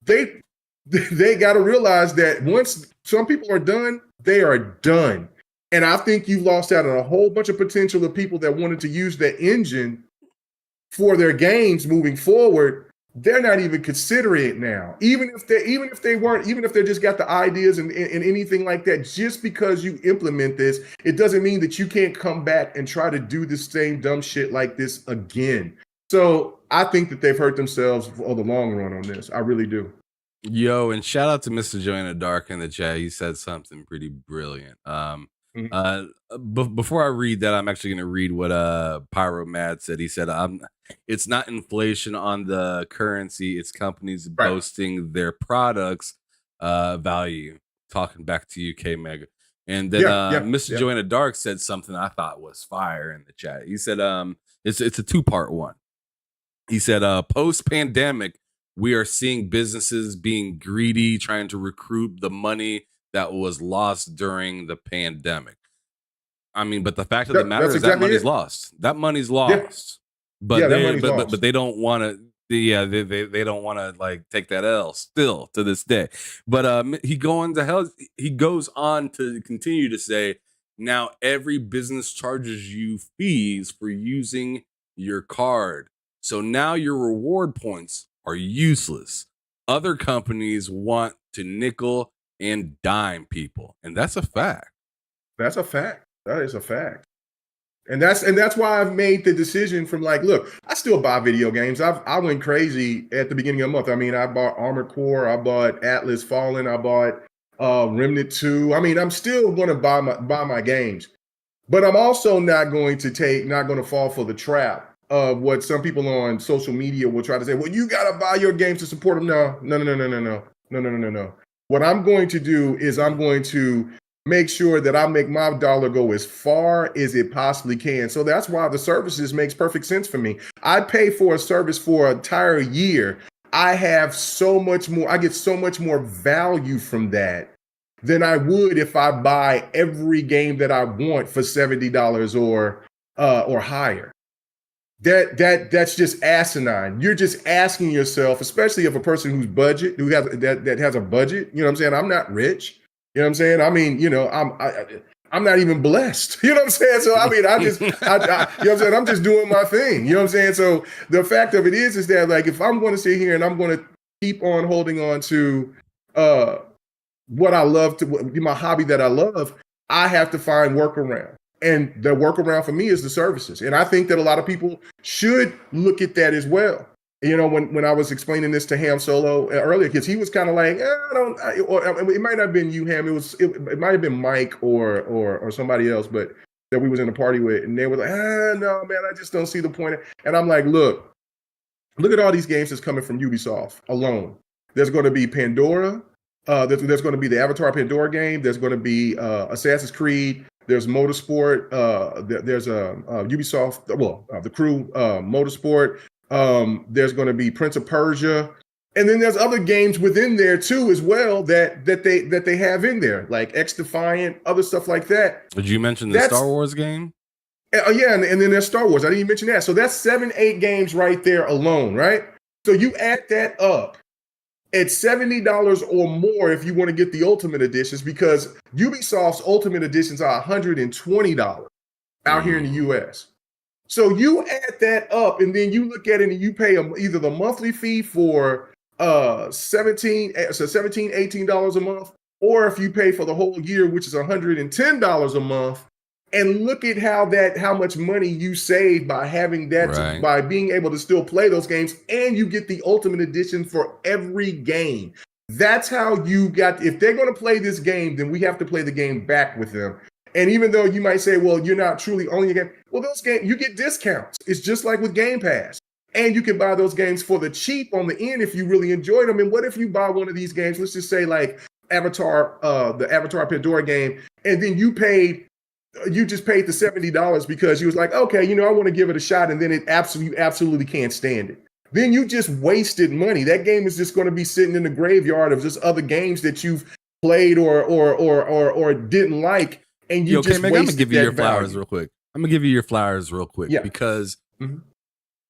they got to realize that once some people are done, they are done. And I think you've lost out on a whole bunch of potential of people that wanted to use that engine for their games moving forward. They're not even considering it now. Even if they just got the ideas and anything like that, just because you implement this, it doesn't mean that you can't come back and try to do the same dumb shit like this again. So I think that they've hurt themselves for the long run on this. I really do. Yo, and shout out to Mr. Joanna Dark in the chat. He said something pretty brilliant. Before I read that, I'm actually going to read what Pyro Mad said. He said, "It's not inflation on the currency; it's companies boasting their products value." Talking back to you, K Mega, and then Mr. Joanna Dark said something I thought was fire in the chat. He said, "It's a two-part one." He said, "Post pandemic, We are seeing businesses being greedy, trying to recruit the money that was lost during the pandemic. I mean, but the fact of the matter That's is that exactly money's it. lost. That money's Yeah, lost. But yeah, that they money's but lost. they don't want to. Yeah, they don't want to like take that L still to this day. But he goes on to continue to say, now every business charges you fees for using your card. So now your reward points are useless. Other companies want to nickel and dime people, and that's a fact. That's a fact. That is a fact. And that's why I've made the decision from like, look, I still buy video games. I went crazy at the beginning of the month. I mean, I bought Armored Core, I bought Atlas Fallen, I bought Remnant 2. I mean, I'm still gonna buy my games, but I'm also not going to fall for the trap of what some people on social media will try to say. Well, you gotta buy your games to support them. No, no, no, no, no, no, no, no, no, no, no. What I'm going to do is I'm going to make sure that I make my dollar go as far as it possibly can. So that's why the services makes perfect sense for me. I pay for a service for an entire year. I have so much more, I get so much more value from that than I would if I buy every game that I want for $70 or higher. That's just asinine. You're just asking yourself, especially if a person who has a budget. You know what I'm saying? I'm not rich. You know what I'm saying? I mean, I'm not even blessed. You know what I'm saying? So I mean, you know what I'm saying? I'm just doing my thing. You know what I'm saying? So the fact of it is that like if I'm going to sit here and I'm going to keep on holding on to uh what I love to my hobby that I love, I have to find workaround. And the workaround for me is the services. And I think that a lot of people should look at that as well. You know, when I was explaining this to Ham Solo earlier, because he was kind of like, it might not have been you, Ham. It might have been Mike or somebody else, but that we was in a party with, and they were like, no, man, I just don't see the point. And I'm like, look at all these games that's coming from Ubisoft alone. There's going to be Pandora. There's going to be the Avatar Pandora game. There's going to be Assassin's Creed. There's Motorsport. There's Ubisoft. The Crew Motorsport. There's going to be Prince of Persia, and then there's other games within there too as well that they have in there, like X Defiant, other stuff like that. Did you mention the Star Wars game? Yeah, and then there's Star Wars. I didn't even mention that. So that's 7-8 games right there alone, right? So you add that up at $70 or more if you want to get the Ultimate Editions, because Ubisoft's Ultimate Editions are $120 out here in the US. So you add that up and then you look at it and you pay either the monthly fee for $17, $18 a month, or if you pay for the whole year, which is $110 a month. And look at how much money you save by having that, right, by being able to still play those games, and you get the Ultimate Edition for every game. That's how you got. If they're going to play this game, then we have to play the game back with them. And even though you might say, well, you're not truly owning a game, well, those games, you get discounts. It's just like with Game Pass. And you can buy those games for the cheap on the end if you really enjoy them. And what if you buy one of these games, let's just say like Avatar, the Avatar Pandora game, and then you just paid the $70 because you was like, okay, I want to give it a shot, and then you absolutely can't stand it. Then you just wasted money. That game is just going to be sitting in the graveyard of just other games that you've played or didn't like, and you just wasted. I'm gonna give you your value. flowers real quick. I'm gonna give you your flowers real quick, yeah. Because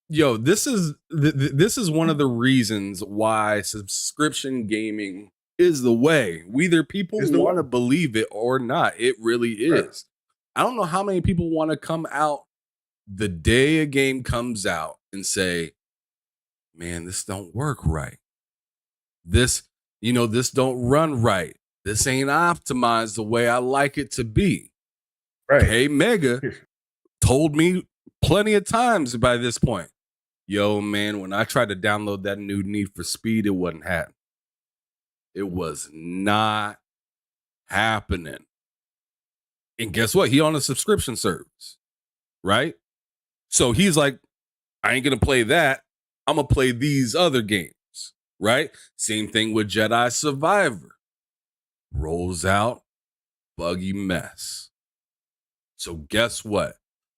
this is one of the reasons why subscription gaming is the way. Whether people want to believe it or not, it really is. Right. I don't know how many people want to come out the day a game comes out and say, man, this don't work right. This don't run right. This ain't optimized the way I like it to be. Right. Hey, Mega told me plenty of times by this point, yo, man, when I tried to download that new Need for Speed, it wasn't happening. It was not happening. And guess what? He on a subscription service, right? So he's like, I ain't going to play that. I'm going to play these other games, right? Same thing with Jedi Survivor. Rolls out, buggy mess. So guess what?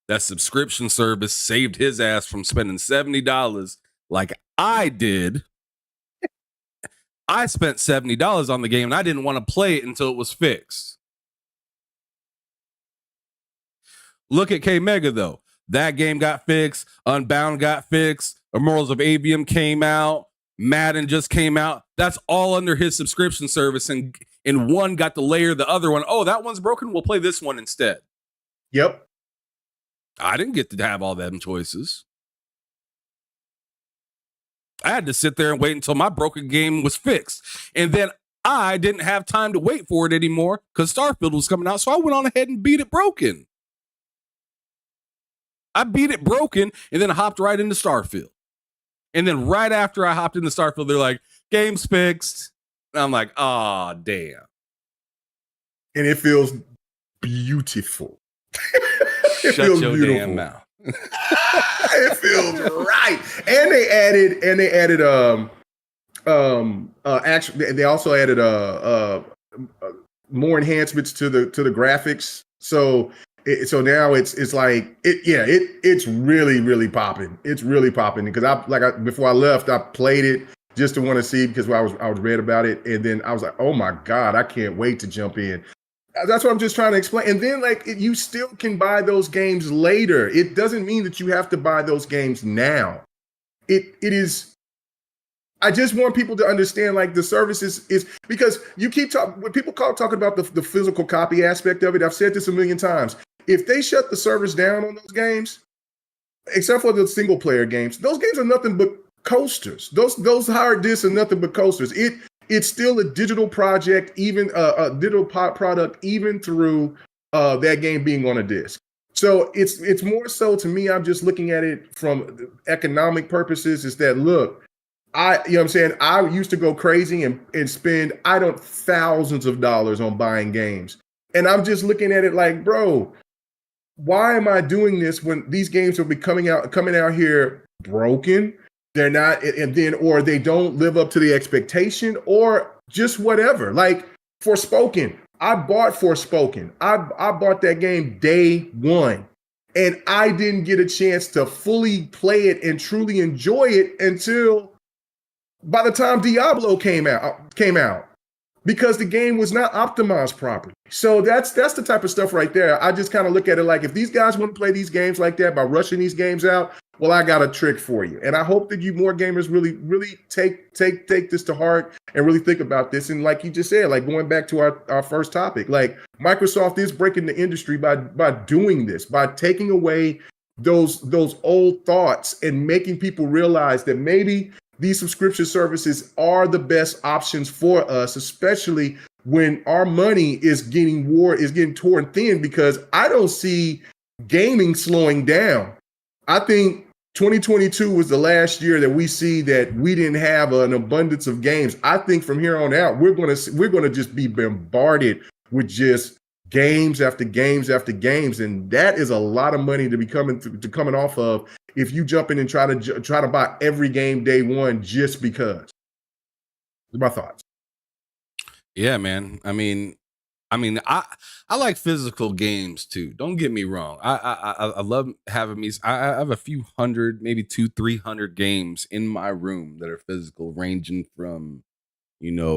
That subscription service saved his ass from spending $70 like I did I spent $70 on the game and I didn't want to play it until it was fixed. Look at K Mega though. That game got fixed. Unbound got fixed. Immortals of Avium came out. Madden just came out. That's all under his subscription service. And one got to layer the other one. Oh, that one's broken. We'll play this one instead. Yep. I didn't get to have all them choices. I had to sit there and wait until my broken game was fixed. And then I didn't have time to wait for it anymore because Starfield was coming out. So I went on ahead and beat it broken. I beat it broken and then hopped right into Starfield. And then right after I hopped into Starfield, they're like, game's fixed. And I'm like, oh, damn. And it feels beautiful. Shut your beautiful. Damn mouth. It feels right. And they added actually they also added more enhancements to the graphics. So now it's like it's really popping. It's really popping because before I left, I played it just to want to see because I was read about it, and then I was like, oh my God, I can't wait to jump in. That's what I'm just trying to explain. And then you still can buy those games later. It doesn't mean that you have to buy those games now. It is. I just want people to understand the service is because you keep talking when people talking about the physical copy aspect of it. I've said this a million times. If they shut the servers down on those games, except for the single player games, those games are nothing but coasters. Those hard discs are nothing but coasters. It's still a digital project, even a digital product, even through that game being on a disc. So it's more so to me. I'm just looking at it from economic purposes. Is that look, you know what I'm saying? I used to go crazy and spend thousands of dollars on buying games, and I'm just looking at it like, bro, why am I doing this when these games will be coming out here broken? They're not, and then, or they don't live up to the expectation, or just whatever. Like Forspoken, I bought Forspoken. I bought that game day one, and I didn't get a chance to fully play it and truly enjoy it until by the time Diablo came out, because the game was not optimized properly. So that's the type of stuff right there. I just kind of look at it like, if these guys want to play these games like that by rushing these games out, well, I got a trick for you. And I hope that you more gamers really take this to heart and really think about this. And like you just said, like going back to our first topic, like Microsoft is breaking the industry by doing this, by taking away those old thoughts and making people realize that maybe these subscription services are the best options for us, especially when our money is getting torn thin, because I don't see gaming slowing down. I think 2022 was the last year that we see that we didn't have an abundance of games. I think from here on out, we're going to just be bombarded with just games after games after games, and that is a lot of money to be coming off of if you jump in and try to buy every game day one just because. My thoughts. Yeah, man. I mean, I like physical games too. Don't get me wrong. I love having me. I have a few hundred, maybe 200-300 games in my room that are physical, ranging from, NES,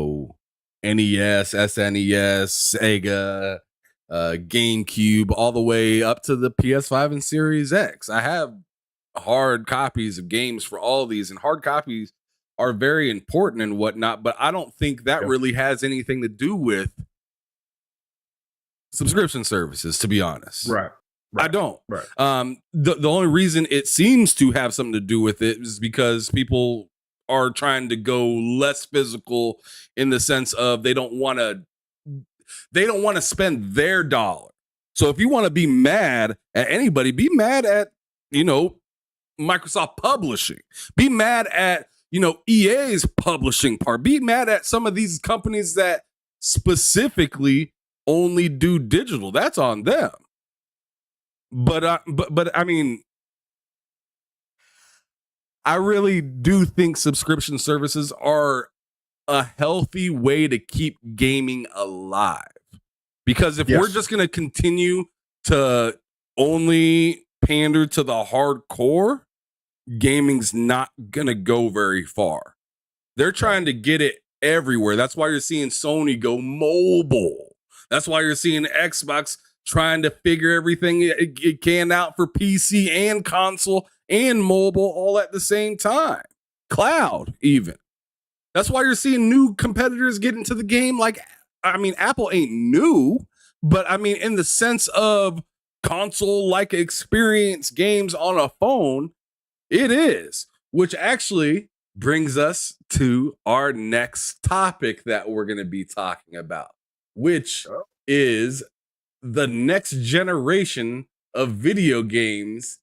SNES, Sega, GameCube, all the way up to the PS5 and Series X. I have hard copies of games for all these, and hard copies are very important and whatnot, but I don't think that really has anything to do with subscription services, to be honest. Right. I don't. Right. The only reason it seems to have something to do with it is because people are trying to go less physical, in the sense of they don't want to spend their dollar. So if you want to be mad at anybody, be mad at, Microsoft Publishing. Be mad at, EA's publishing part. Be mad at some of these companies that specifically only do digital. That's on them. But I mean, I really do think subscription services are a healthy way to keep gaming alive. Because if we're just going to continue to only pander to the hardcore, gaming's not going to go very far. They're trying to get it everywhere. That's why you're seeing Sony go mobile. That's why you're seeing Xbox trying to figure everything it can out for PC and console and mobile all at the same time. Cloud, even. That's why you're seeing new competitors get into the game. Like, I mean, Apple ain't new, but I mean, in the sense of console-like experience games on a phone, it is. Which actually brings us to our next topic that we're going to be talking about, which is the next generation of video games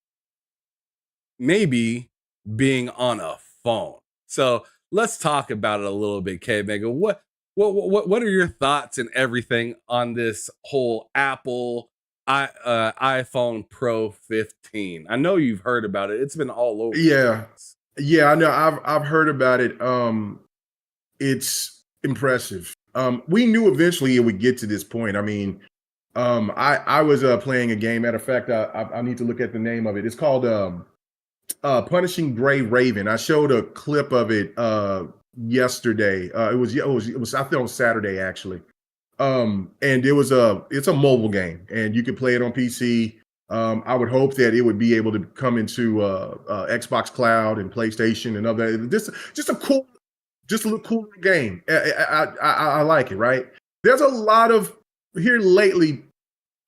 maybe being on a phone. So let's talk about it a little bit, K Mega. What are your thoughts and everything on this whole Apple iPhone Pro 15? I know you've heard about it. It's been all over. Yeah, I know. I've heard about it. It's impressive. We knew eventually it would get to this point. I mean, I was playing a game. Matter of fact, I need to look at the name of it. It's called Punishing Gray Raven. I showed a clip of it yesterday. It was I think on Saturday actually. And it's a mobile game, and you can play it on PC. I would hope that it would be able to come into Xbox Cloud and PlayStation and other. Just a little cool game. I like it. Right? There's a lot of here lately.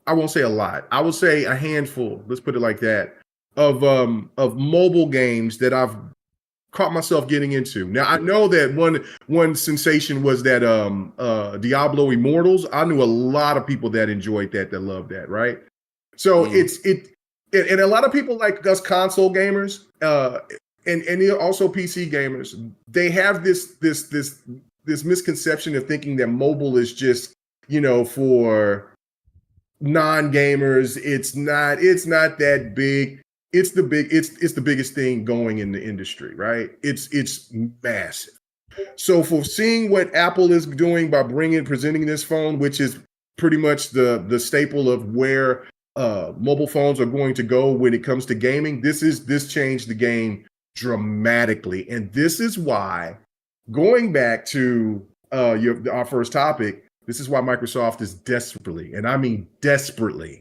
I won't say a lot. I will say a handful. Let's put it like that of mobile games that I've caught myself getting into. Now I know that one sensation was that Diablo Immortals. I knew a lot of people that enjoyed that loved that, right? So and a lot of people like us console gamers, and also PC gamers, they have this misconception of thinking that mobile is just, for non-gamers. It's not that big. It's the biggest thing going in the industry, right? It's massive. So for seeing what Apple is doing by presenting this phone, which is pretty much the staple of where mobile phones are going to go when it comes to gaming, this changed the game dramatically. And this is why, going back to our first topic, this is why Microsoft is desperately, and I mean desperately,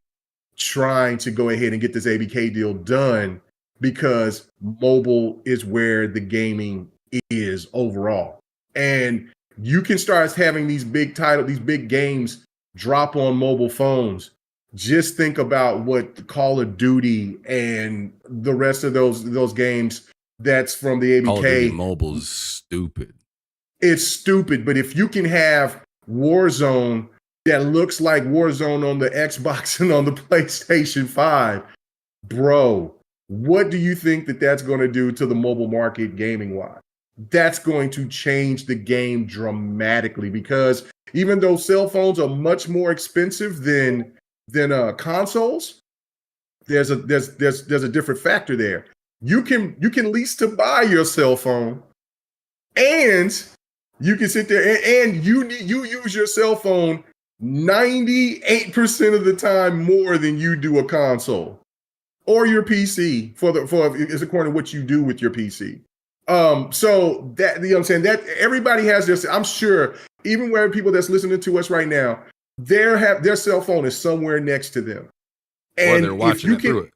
trying to go ahead and get this ABK deal done, because mobile is where the gaming is overall. And you can start having these big games drop on mobile phones. Just think about what Call of Duty and the rest of those games that's from the ABK. Call of Duty Mobile is stupid. It's stupid, but if you can have Warzone that looks like Warzone on the Xbox and on the PlayStation 5, bro, what do you think that's going to do to the mobile market gaming-wise? That's going to change the game dramatically, because even though cell phones are much more expensive than consoles, there's a different factor there. You can lease to buy your cell phone, and you can sit there and you use your cell phone 98% of the time more than you do a console or your PC for is according to what you do with your PC. So that, you know what I'm saying, that everybody has their, I'm sure even where people that's listening to us right now, their cell phone is somewhere next to them. And or they're watching it through it.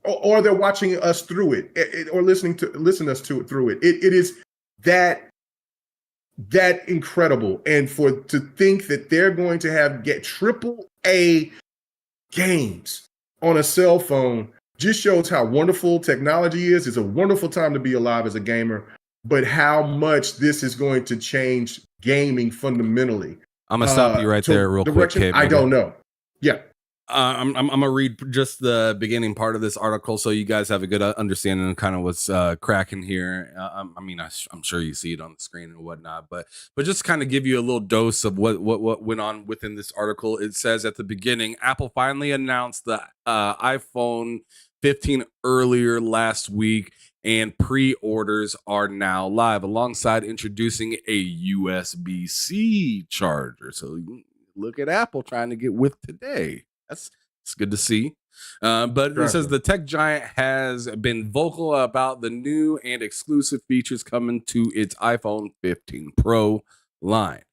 Or they're watching us through it, or listen us to it through it. It is that incredible. And to think that they're going to get AAA games on a cell phone just shows how wonderful technology is. It's a wonderful time to be alive as a gamer, but how much this is going to change gaming fundamentally. I'm gonna stop you right there real quick, Kate. I don't know. Yeah. I'm gonna read just the beginning part of this article so you guys have a good understanding of kind of what's cracking here. I'm sure you see it on the screen and whatnot, but just kind of give you a little dose of what went on within this article. It says at the beginning, Apple finally announced the iPhone 15 earlier last week, and pre-orders are now live, alongside introducing a USB-C charger. So look at Apple trying to get with today. It's good to see. But it says the tech giant has been vocal about the new and exclusive features coming to its iPhone 15 Pro line.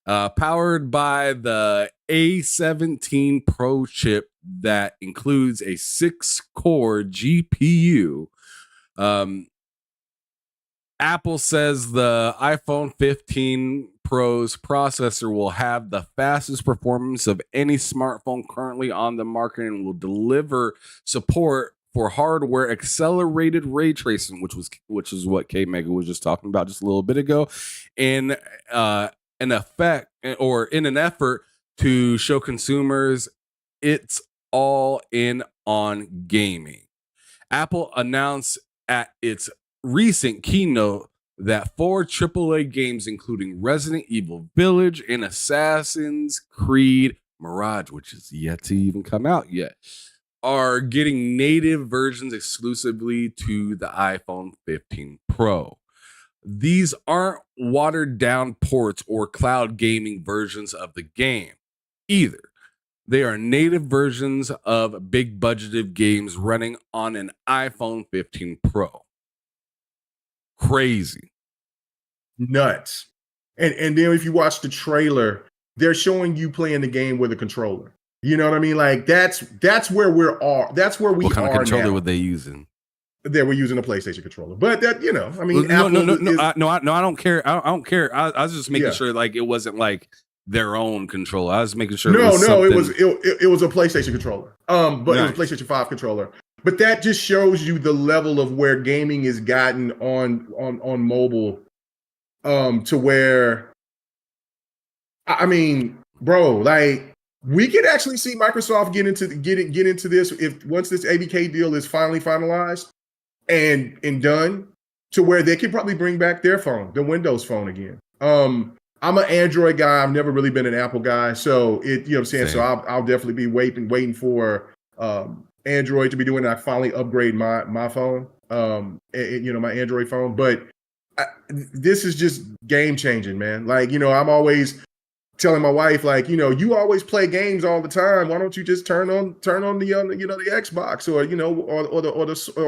Powered by the A17 Pro chip that includes a 6-core GPU. Apple says the iPhone 15 Pro's processor will have the fastest performance of any smartphone currently on the market and will deliver support for hardware accelerated ray tracing, which is what K Mega was just talking about just a little bit ago, in an effort to show consumers it's all in on gaming. Apple announced at its recent keynote that 4 AAA games, including Resident Evil Village and Assassin's Creed Mirage, which is yet to even come out yet, are getting native versions exclusively to the iPhone 15 Pro. These aren't watered down ports or cloud gaming versions of the game either. They are native versions of big budgeted games running on an iPhone 15 Pro. Crazy. Nuts. And then if you watch the trailer, they're showing you playing the game with a controller. You know what I mean? Like that's where that's where we are. What kind of controller now. were they using? They were using a PlayStation controller, but that, you know, I mean, I don't care. I don't care. I was just making sure like it wasn't like their own controller. I was making sure. It was a PlayStation controller. But nice. It was a PlayStation 5 controller. But that just shows you the level of where gaming has gotten on mobile, to where, I mean, bro, like we could actually see Microsoft get into this if once this ABK deal is finally finalized and done, to where they could probably bring back their phone, the Windows phone again. I'm an Android guy. I've never really been an Apple guy, so you know what I'm saying. Same. So I'll definitely be waiting for Android to be doing it. I finally upgrade my phone, you know, my Android phone. But this is just game changing, man. Like, you know, I'm always telling my wife, like, you know, you always play games all the time. Why don't you just turn on the you know, the Xbox or, you know, or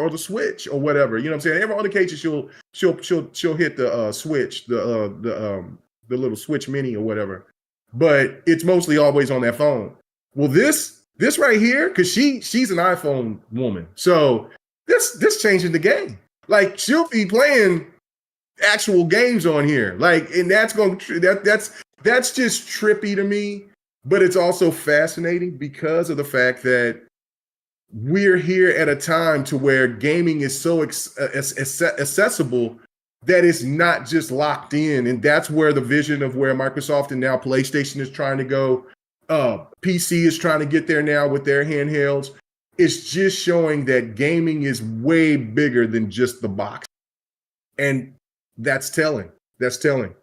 the Switch or whatever. You know what I'm saying? Every other occasion she'll hit the Switch, the little Switch Mini or whatever. But it's mostly always on that phone. Well, this right here, because she's an iPhone woman, so this changing the game. Like, she'll be playing actual games on here, like, and that's just trippy to me, but it's also fascinating because of the fact that we're here at a time to where gaming is so accessible that it's not just locked in. And that's where the vision of where Microsoft and now PlayStation is trying to go. PC is trying to get there now with their handhelds. It's just showing that gaming is way bigger than just the box. And that's telling. That's telling.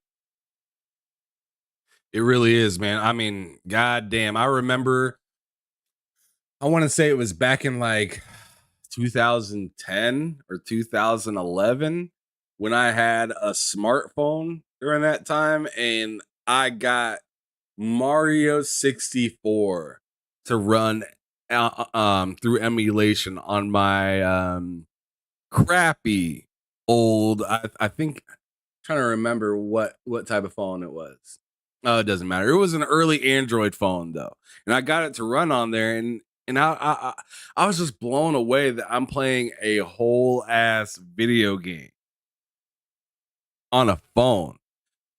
It really is, man. I mean, goddamn. I remember, I want to say it was back in like 2010 or 2011 when I had a smartphone during that time, and I got Mario 64 to run through emulation on my crappy old, I think, I'm trying to remember what type of phone it was. It doesn't matter. It was an early Android phone though, and I got it to run on there, and I was just blown away that I'm playing a whole ass video game on a phone.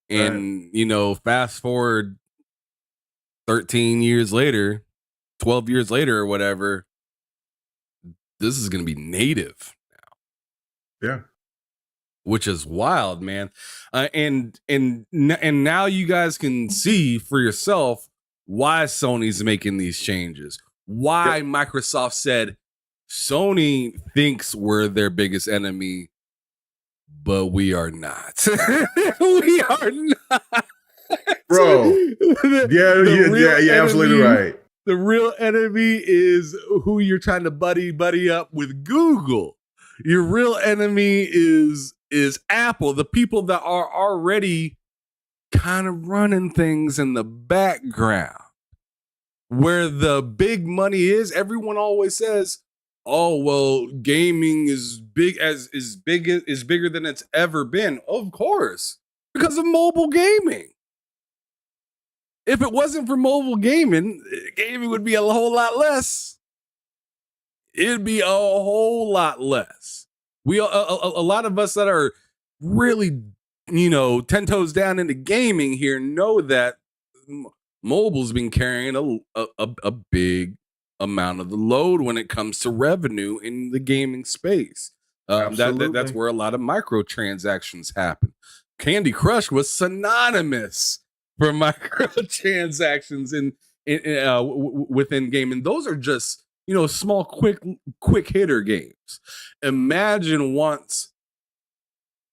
And right. You know, fast forward 13 years later, 12 years later or whatever, this is going to be native now. Yeah. Which is wild, man. And now you guys can see for yourself why Sony's making these changes. Why Microsoft said Sony thinks we're their biggest enemy, but we are not. We are not. Bro. Yeah, absolutely right. The real enemy is who you're trying to buddy up with Google. Your real enemy is Apple, the people that are already kind of running things in the background. Where the big money is, everyone always says, "Oh, well, gaming is bigger than it's ever been." Of course, because of mobile gaming. If it wasn't for mobile gaming would be a whole lot less. It'd be a whole lot less. We a lot of us that are really, 10 toes down into gaming here know that mobile's been carrying a big amount of the load when it comes to revenue in the gaming space. That's where a lot of microtransactions happen. Candy Crush was synonymous for microtransactions within game, and those are just small, quick hitter games. Imagine once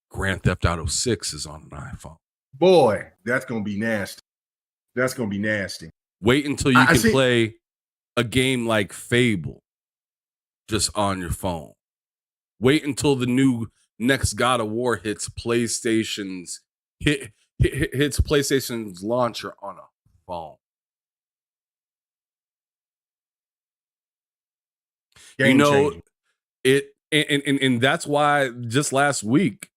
Grand Theft Auto 6 is on an iPhone. Boy, that's gonna be nasty. That's gonna be nasty. Wait until you can play a game like Fable just on your phone. Wait until the new next God of War hits PlayStation's launcher on a phone. Game changing. And that's why just last week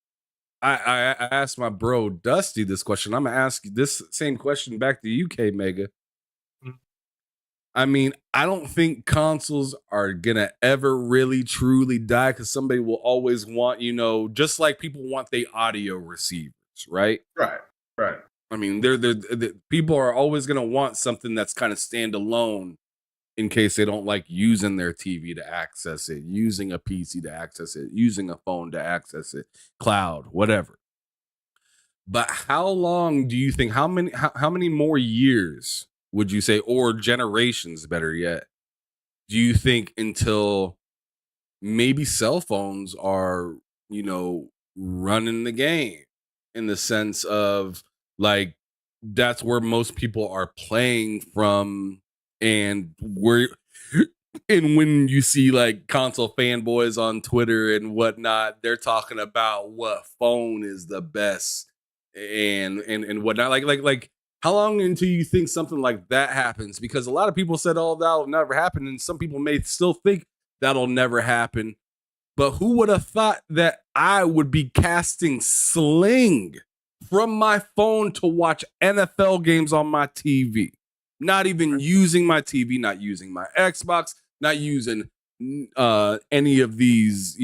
I asked my bro Dusty this question. I'm gonna ask you this same question back to UK Mega. Mm-hmm. I mean, I don't think consoles are gonna ever really truly die because somebody will always want, just like people want the audio receivers, right? Right. I mean, they're people are always gonna want something that's kind of standalone in case they don't like using their TV to access it, using a PC to access it, using a phone to access it, cloud, whatever. But how long do you think, how many more years would you say, or generations better yet, do you think until maybe cell phones are, running the game in the sense of like, that's where most people are playing from. And when you see like console fanboys on Twitter and whatnot, they're talking about what phone is the best and whatnot. Like how long until you think something like that happens? Because a lot of people said, "Oh, that'll never happen," and some people may still think that'll never happen. But who would have thought that I would be casting Sling from my phone to watch NFL games on my TV? Not even using my TV, not using my Xbox, not using any of these,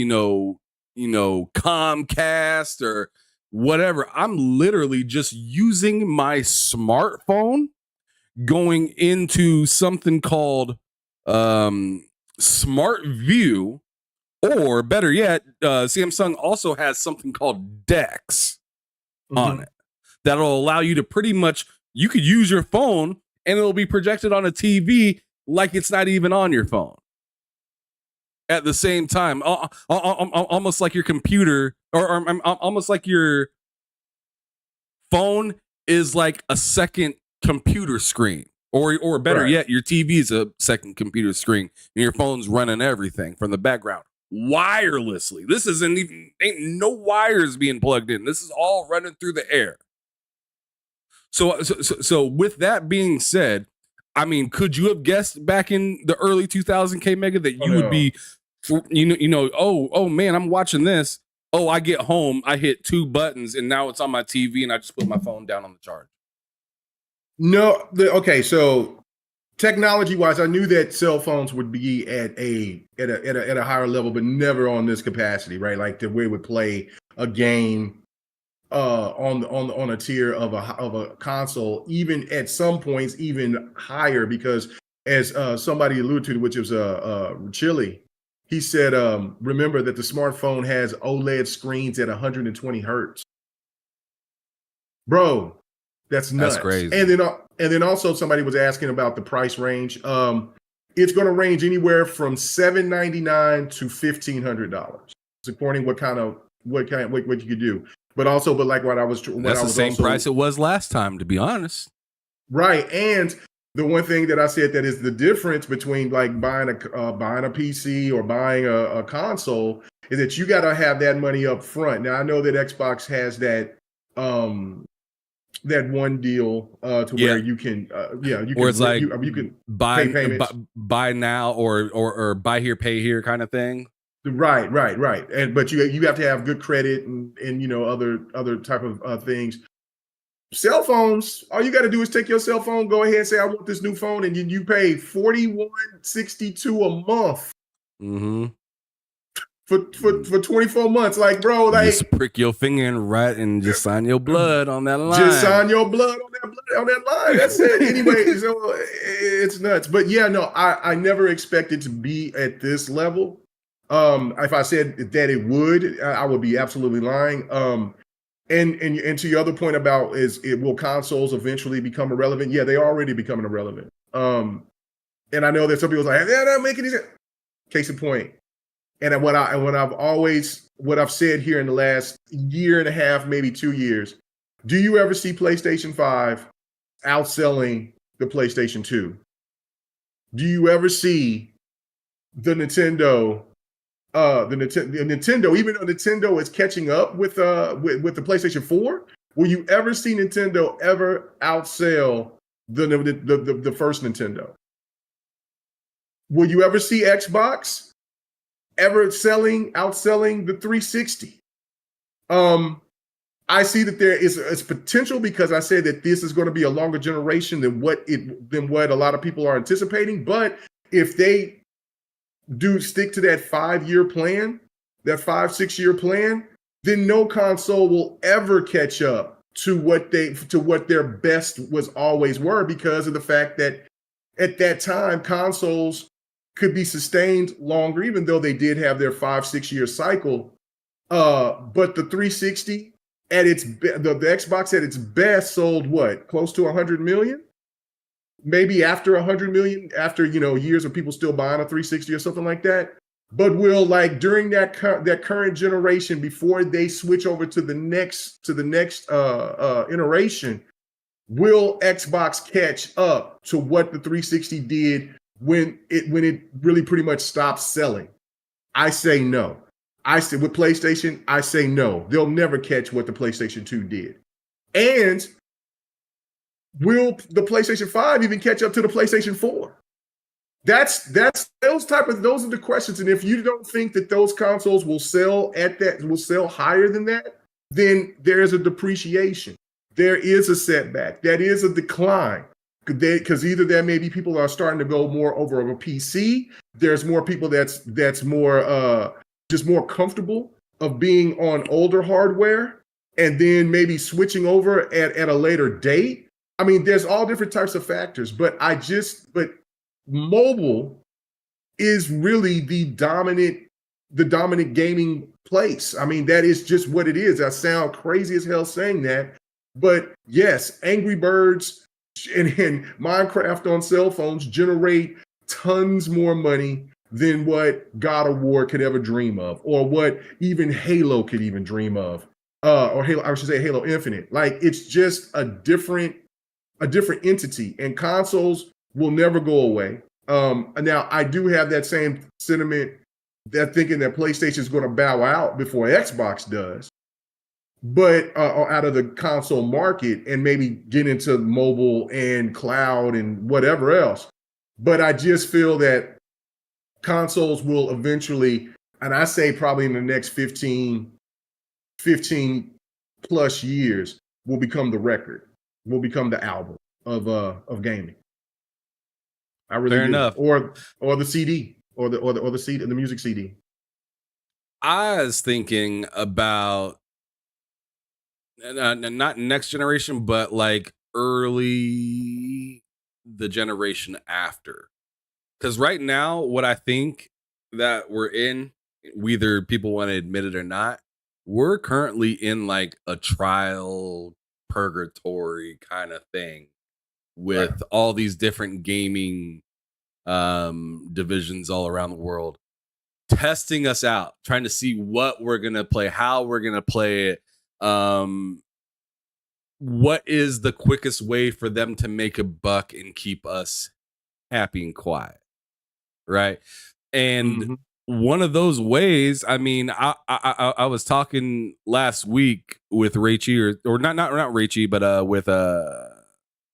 Comcast or whatever. I'm literally just using my smartphone, going into something called Smart View, or better yet, Samsung also has something called Dex on it that'll allow you to pretty much, you could use your phone and it'll be projected on a TV like it's not even on your phone. At the same time, almost like your computer, or almost like your phone is like a second computer screen, or better yet, your TV is a second computer screen, and your phone's running everything from the background wirelessly. This ain't no wires being plugged in. This is all running through the air. So with that being said, I mean, could you have guessed back in the early 2000 K Mega that you would be, oh man, I'm watching this. Oh, I get home, I hit 2 buttons, and now it's on my TV, and I just put my phone down on the charge. No, okay. So technology-wise, I knew that cell phones would be at a higher level, but never on this capacity, right? Like the way it would play a game on a tier of a console, even at some points even higher, because as somebody alluded to, which was Chili, he said, remember that the smartphone has OLED screens at 120 hertz. Bro, that's nuts. That's crazy. And then also somebody was asking about the price range. It's going to range anywhere from $799 to $1,500, according what you could do. But like what I was, that's the same price it was last time, to be honest. Right, and the one thing that I said that is the difference between like buying a PC or buying a console is that you got to have that money up front. Now I know that Xbox has that that one deal to where you can you or it's like you can buy now or buy here, pay here kind of thing. Right. But you have to have good credit and other type of things. cell phones, all you got to do is take your cell phone, go ahead and say, I want this new phone, and you pay $41.62 a month Mm-hmm. for 24 months. Like, bro, like, just prick your finger and just sign your blood on that line. Just sign your blood on that line. That's it. Anyway, so it's nuts. But yeah, no, I never expected to be at this level. If I said that it would, I would be absolutely lying. And to your other point about will consoles eventually become irrelevant? Yeah, they are already becoming irrelevant. And I know that some people are like, they're not making these. Case in point. And what I've said here in the last year and a half, maybe 2 years, do you ever see PlayStation 5 outselling the PlayStation 2? Do you ever see the Nintendo, Nintendo, even though Nintendo is catching up with the PlayStation 4, will you ever see Nintendo ever outsell the first Nintendo? Will you ever see Xbox ever outselling the 360? I see that there is potential because I said that this is going to be a longer generation than what a lot of people are anticipating. But if they do stick to that 5-year plan, that 5-6 year plan, then no console will ever catch up to what their best was always were, because of the fact that at that time consoles could be sustained longer, even though they did have their 5-6 year cycle. But the 360 the Xbox at its best sold what, close to 100 million? Maybe after 100 million, after years of people still buying a 360 or something like that. But will, like, during that current generation, before they switch over to the next iteration, will Xbox catch up to what the 360 did when it really pretty much stopped selling? I say no. I say with PlayStation, I say no. They'll never catch what the PlayStation 2 did. And will the PlayStation 5 even catch up to the PlayStation 4? Those are the questions. And if you don't think that those consoles will sell higher than that, then there is a depreciation. There is a setback. That is a decline. Because either there may be people are starting to go more over of a PC. There's more people that's more just more comfortable of being on older hardware, and then maybe switching over at a later date. I mean, there's all different types of factors, but mobile is really the dominant gaming place. I mean, that is just what it is. I sound crazy as hell saying that, but yes, Angry Birds and Minecraft on cell phones generate tons more money than what God of War could ever dream of, or what even Halo could even dream of, or Halo, I should say Halo Infinite. Like, it's just a different entity, and consoles will never go away. Now, I do have that same sentiment, that thinking that PlayStation is going to bow out before Xbox does, but or out of the console market, and maybe get into mobile and cloud and whatever else. But I just feel that consoles will eventually, and I say probably in the next 15 plus years, will become the record, will become the album of gaming. I really Fair do. enough. Or the CD, or the CD, the music CD. I was thinking about not next generation, but like early the generation after. Because right now, what I think that we're in, whether people want to admit it or not, we're currently in like a trial purgatory kind of thing with Right. all these different gaming divisions all around the world, testing us out, trying to see what we're going to play, how we're going to play it. What is the quickest way for them to make a buck and keep us happy and quiet? Right. And one of those ways, I mean, I was talking last week with Rachie, or not Rachie, but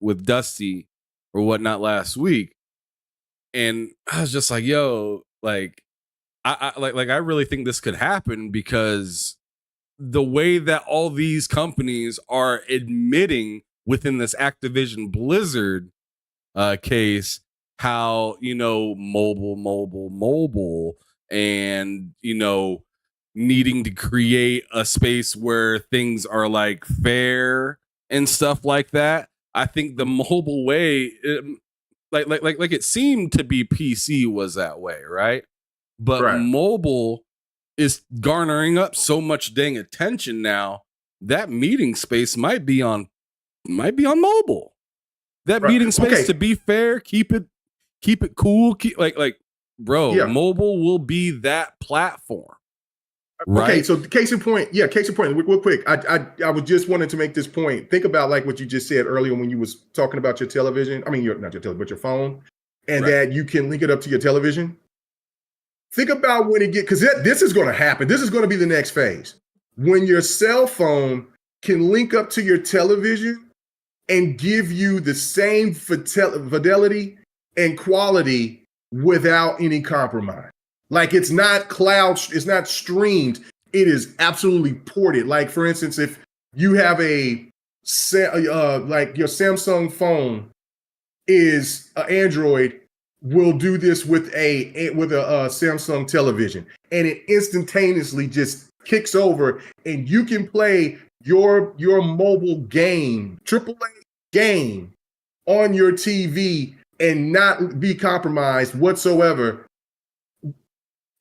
with Dusty or whatnot last week. And I was just like, yo, like, I really think this could happen, because the way that all these companies are admitting within this Activision Blizzard case, how, mobile, and, needing to create a space where things are like fair and stuff like that. I think the mobile way, like it seemed to be PC was that way, right? But Right. mobile is garnering up so much dang attention now. That meeting space might be on mobile. That Right. meeting space, Okay. to be fair, keep it cool, bro, Yeah. mobile will be that platform. Right? Okay, so case in point, real quick. I was just wanting to make this point. Think about like what you just said earlier when you was talking about your television. I mean, not your television, but your phone, and Right. that you can link it up to your television. Think about when it because this is going to happen. This is going to be the next phase. When your cell phone can link up to your television and give you the same fidelity and quality without any compromise. Like it's not cloud, it's not streamed. It is absolutely ported. Like for instance, if you have like your Samsung phone is Android, will do this with a Samsung television, and it instantaneously just kicks over, and you can play your mobile game, AAA game, on your TV and not be compromised whatsoever.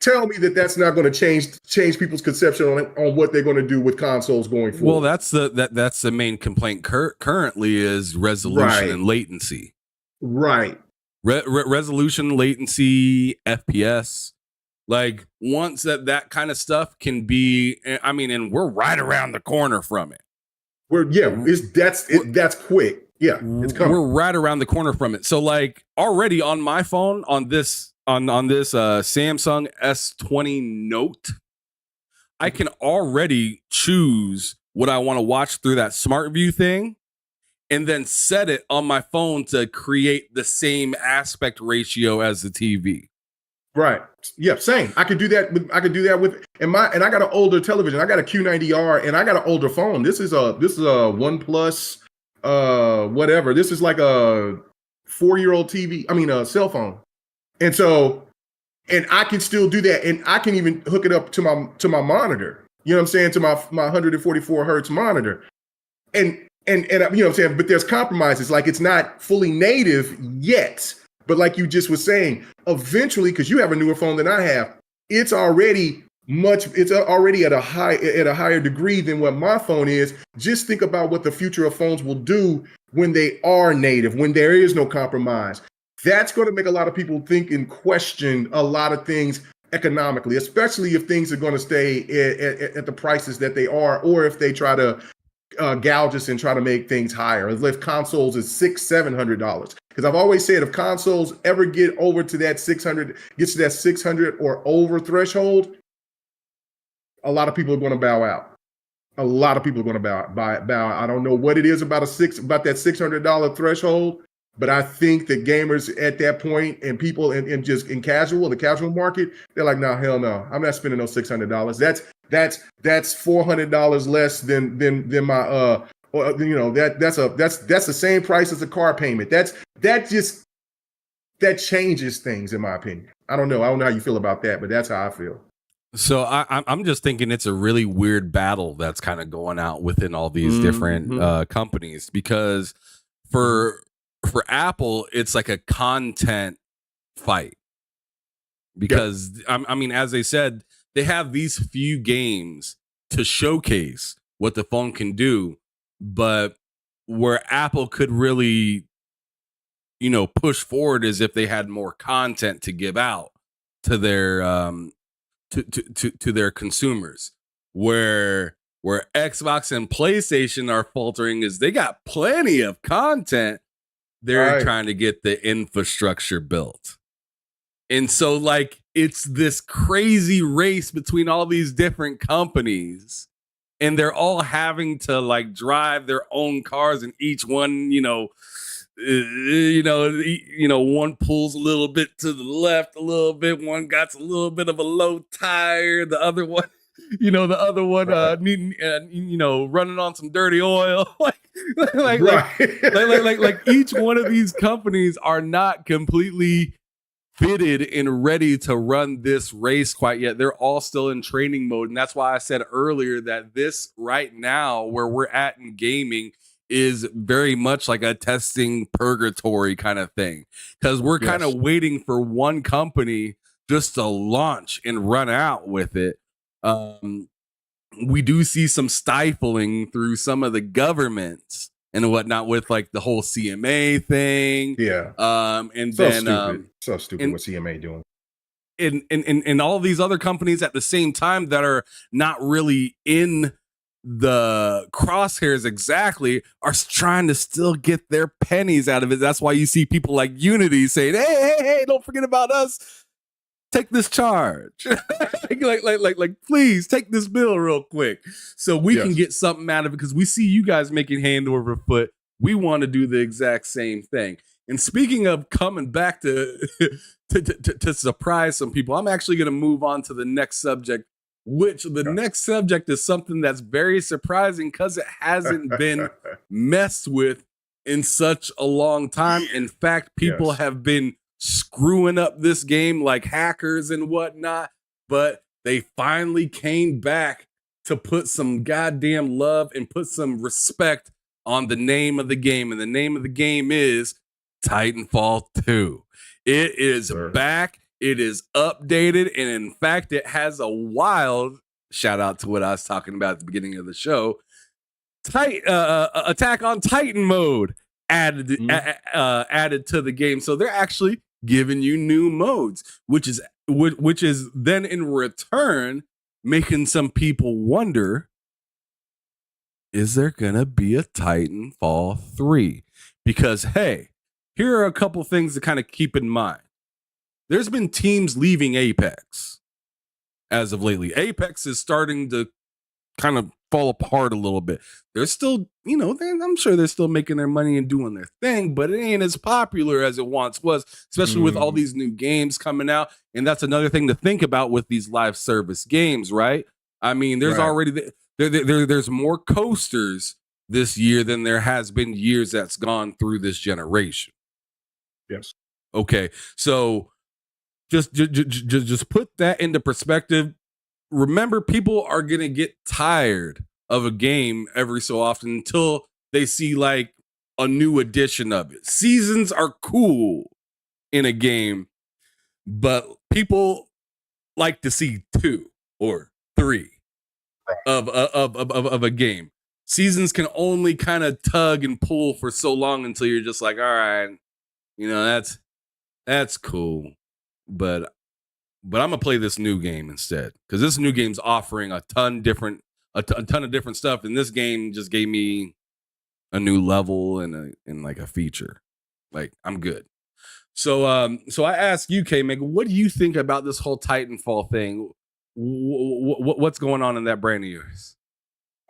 Tell me that that's not going to change people's conception on what they're going to do with consoles going forward. Well, that's the main complaint currently is resolution and latency. Right. Resolution, latency, FPS. Like once that kind of stuff can be, I mean, and we're right around the corner from it. That's quick. Yeah, it's coming. We're right around the corner from it. So like already on my phone on this Samsung S20 Note, I can already choose what I want to watch through that smart view thing, and then set it on my phone to create the same aspect ratio as the TV. Right. Yeah, same. I could do that with and I got an older television. I got a Q90R and I got an older phone. This is a OnePlus whatever. This is like a 4-year-old TV. I mean a cell phone. And so I can still do that, and I can even hook it up to my monitor. You know what I'm saying? To my 144 hertz monitor. And you know what I'm saying? But there's compromises. Like it's not fully native yet. But like you just was saying, eventually, because you have a newer phone than I have, it's already at a higher degree than what my phone is. Just think about what the future of phones will do when they are native, when there is no compromise. That's going to make a lot of people think and question a lot of things economically, especially if things are going to stay at the prices that they are, or if they try to gouge us and try to make things higher. If consoles is $600-$700, because I've always said if consoles ever get over to that 600 or over threshold, a lot of people are going to bow out. A lot of people are going to bow. I don't know what it is about that $600 threshold, but I think that gamers at that point and people in the casual market, they're like, no, hell no, I'm not spending those $600. That's $400 less than my that's the same price as a car payment. That changes things in my opinion. I don't know how you feel about that, but that's how I feel. So I'm just thinking it's a really weird battle that's kind of going out within all these different companies, because for Apple, it's like a content fight, because I mean, as they said, they have these few games to showcase what the phone can do, but where Apple could really, push forward is if they had more content to give out to their to their consumers. Where Xbox and PlayStation are faltering is they got plenty of content. They're trying to get the infrastructure built. And so like it's this crazy race between all these different companies, and they're all having to like drive their own cars, and each one, one pulls a little bit to the left a little bit, one got a little bit of a low tire, the other one, running on some dirty oil. Like like, like, Right. like each one of these companies are not completely fitted and ready to run this race quite yet. They're all still in training mode. And that's why I said earlier that this right now, where we're at in gaming, is very much like a testing purgatory kind of thing. Because we're kind of waiting for one company just to launch and run out with it. We do see some stifling through some of the governments and whatnot with like the whole CMA thing. Yeah. And so then stupid. So stupid and, what CMA doing. and all these other companies at the same time that are not really in the crosshairs exactly are trying to still get their pennies out of it. That's why you see people like Unity saying, hey, don't forget about us. Take this charge. like, please take this bill real quick so we can get something out of it, because we see you guys making hand over foot. We want to do the exact same thing. And speaking of coming back to to surprise some people, I'm actually going to move on to the next subject, which the next subject is something that's very surprising because it hasn't been messed with in such a long time. In fact, people have been screwing up this game like hackers and whatnot, but they finally came back to put some goddamn love and put some respect on the name of the game. And the name of the game is Titanfall 2. It is back. It is updated. And in fact, it has a wild shout out to what I was talking about at the beginning of the show. Attack on Titan mode added to the game. So they're actually giving you new modes, which is then in return making some people wonder, is there gonna be a Titanfall 3? Because hey, here are a couple things to kind of keep in mind. There's been teams leaving Apex as of lately. Apex is starting to kind of fall apart a little bit. They're still, I'm sure they're still making their money and doing their thing, but it ain't as popular as it once was, especially with all these new games coming out. And that's another thing to think about with these live service games, right? I mean, there's already there's more coasters this year than there has been years that's gone through this generation. Yes. Okay, so just put that into perspective. Remember, people are going to get tired of a game every so often until they see like a new edition of it. Seasons are cool in a game, but people like to see 2 or 3 of a game. Seasons can only kind of tug and pull for so long until you're just like, all right, that's cool, but I'm gonna play this new game instead, because this new game's offering a ton of different stuff, and this game just gave me a new level and like a feature. Like, I'm good. So I asked you, K-Meg, what do you think about this whole Titanfall thing? What's going on in that brain of yours?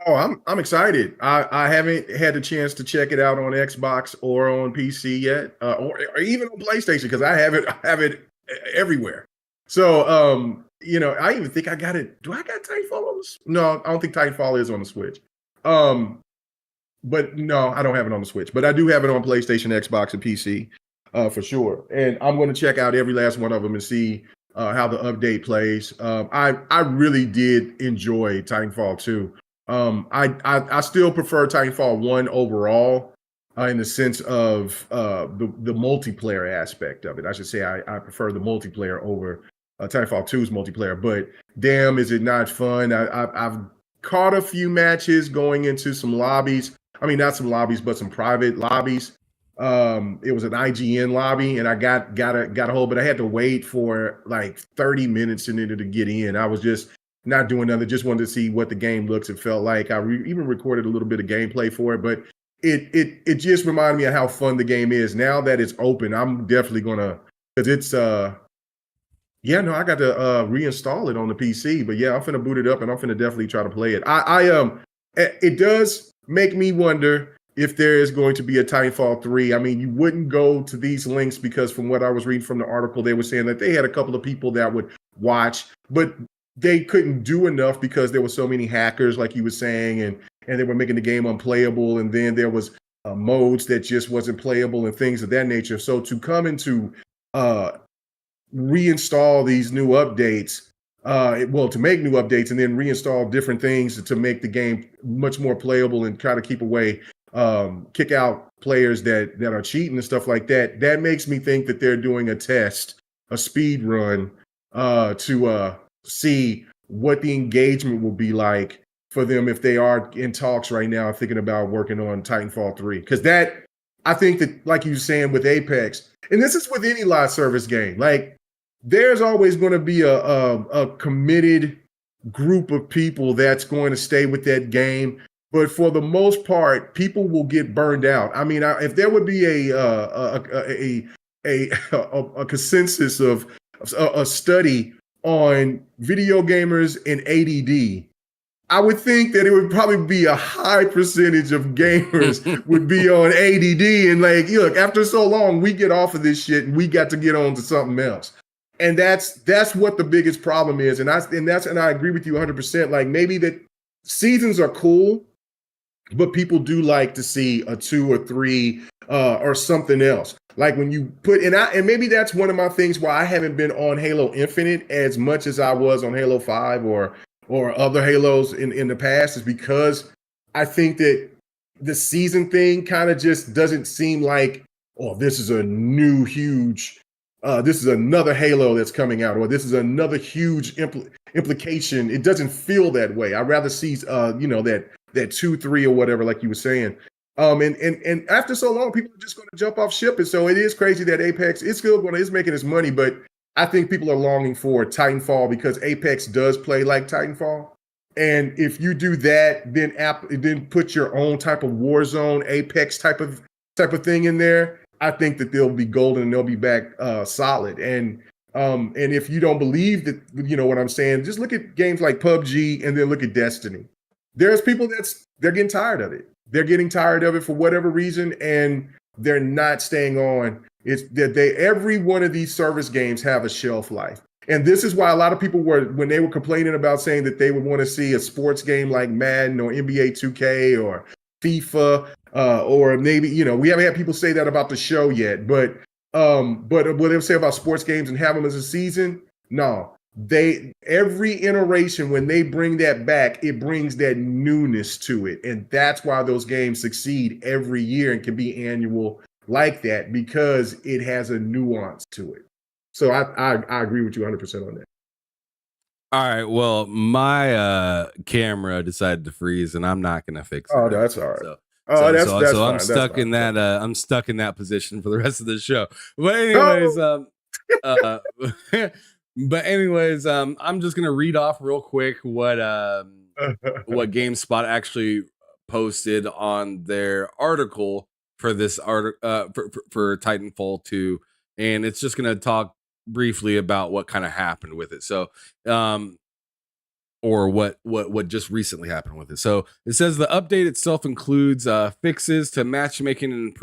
Oh, I'm excited. I haven't had the chance to check it out on Xbox or on PC yet, or even on PlayStation, because I have it everywhere. So, I even think I got it. Do I got Titanfall on the Switch? No, I don't think Titanfall is on the Switch. But no, I don't have it on the Switch. But I do have it on PlayStation, Xbox, and PC, for sure. And I'm going to check out every last one of them and see how the update plays. I really did enjoy Titanfall 2. I still prefer Titanfall 1 overall, in the sense of the multiplayer aspect of it. I should say I prefer the multiplayer over Titanfall 2's multiplayer. But damn, is it not fun? I've caught a few matches going into some lobbies. I mean, not some lobbies, but some private lobbies. It was an IGN lobby, and I got a hold, but I had to wait for like 30 minutes in order to get in. I was just not doing nothing. Just wanted to see what the game looks and felt like. I even recorded a little bit of gameplay for it, but it just reminded me of how fun the game is. Now that it's open, I'm definitely gonna, because it's I got to reinstall it on the PC. But yeah, I'm finna boot it up and I'm finna definitely try to play it. It does make me wonder if there is going to be a Titanfall 3. I mean, you wouldn't go to these links, because from what I was reading from the article, they were saying that they had a couple of people that would watch, but they couldn't do enough because there were so many hackers, like you were saying, and they were making the game unplayable. And then there was modes that just wasn't playable and things of that nature. So to come into reinstall these new updates, to make new updates and then reinstall different things to make the game much more playable and try to keep away, kick out players that are cheating and stuff like that. That makes me think that they're doing a test, a speed run, to see what the engagement will be like for them if they are in talks right now, thinking about working on Titanfall 3. Because that, I think that, like you were saying with Apex, and this is with any live service game, like there's always going to be a committed group of people that's going to stay with that game. But for the most part, people will get burned out. I mean, if there would be a consensus of a study on video gamers and ADD, I would think that it would probably be a high percentage of gamers would be on ADD and like, look, after so long, we get off of this shit and we got to get on to something else. And that's what the biggest problem is. And I agree with you 100%. Like maybe that seasons are cool, but people do like to see a 2 or 3 or something else. Like when you put and maybe that's one of my things why I haven't been on Halo Infinite as much as I was on Halo 5 or other Halos in the past, is because I think that the season thing kind of just doesn't seem like, oh, this is a new huge, this is another Halo that's coming out, or this is another huge implication. It doesn't feel that way. I'd rather see, that 2, 3 or whatever, like you were saying. And after so long, people are just going to jump off ship. And so it is crazy that Apex is making its money, but I think people are longing for Titanfall because Apex does play like Titanfall. And if you do that, then put your own type of Warzone, Apex type of thing in there, I think that they'll be golden and they'll be back solid. And if you don't believe that, what I'm saying, just look at games like PUBG and then look at Destiny. There's people they're getting tired of it. They're getting tired of it for whatever reason, and they're not staying on. It's that every one of these service games have a shelf life. And this is why a lot of people when they were complaining about saying that they would want to see a sports game like Madden or NBA 2K or FIFA, or maybe, we haven't had people say that about the show yet, but what they'll say about sports games and have them as a season, no. Every iteration, when they bring that back, it brings that newness to it. And that's why those games succeed every year and can be annual like that, because it has a nuance to it. So I agree with you 100% on that. All right. Well, my camera decided to freeze, and I'm not going to fix it. Oh, that's all right. So I'm stuck in that. I'm stuck in that position for the rest of the show. But anyways, I'm just gonna read off real quick what GameSpot actually posted on their article for this for Titanfall 2, and it's just gonna talk briefly about what kind of happened with it. So, or what just recently happened with it. So it says the update itself includes fixes to matchmaking and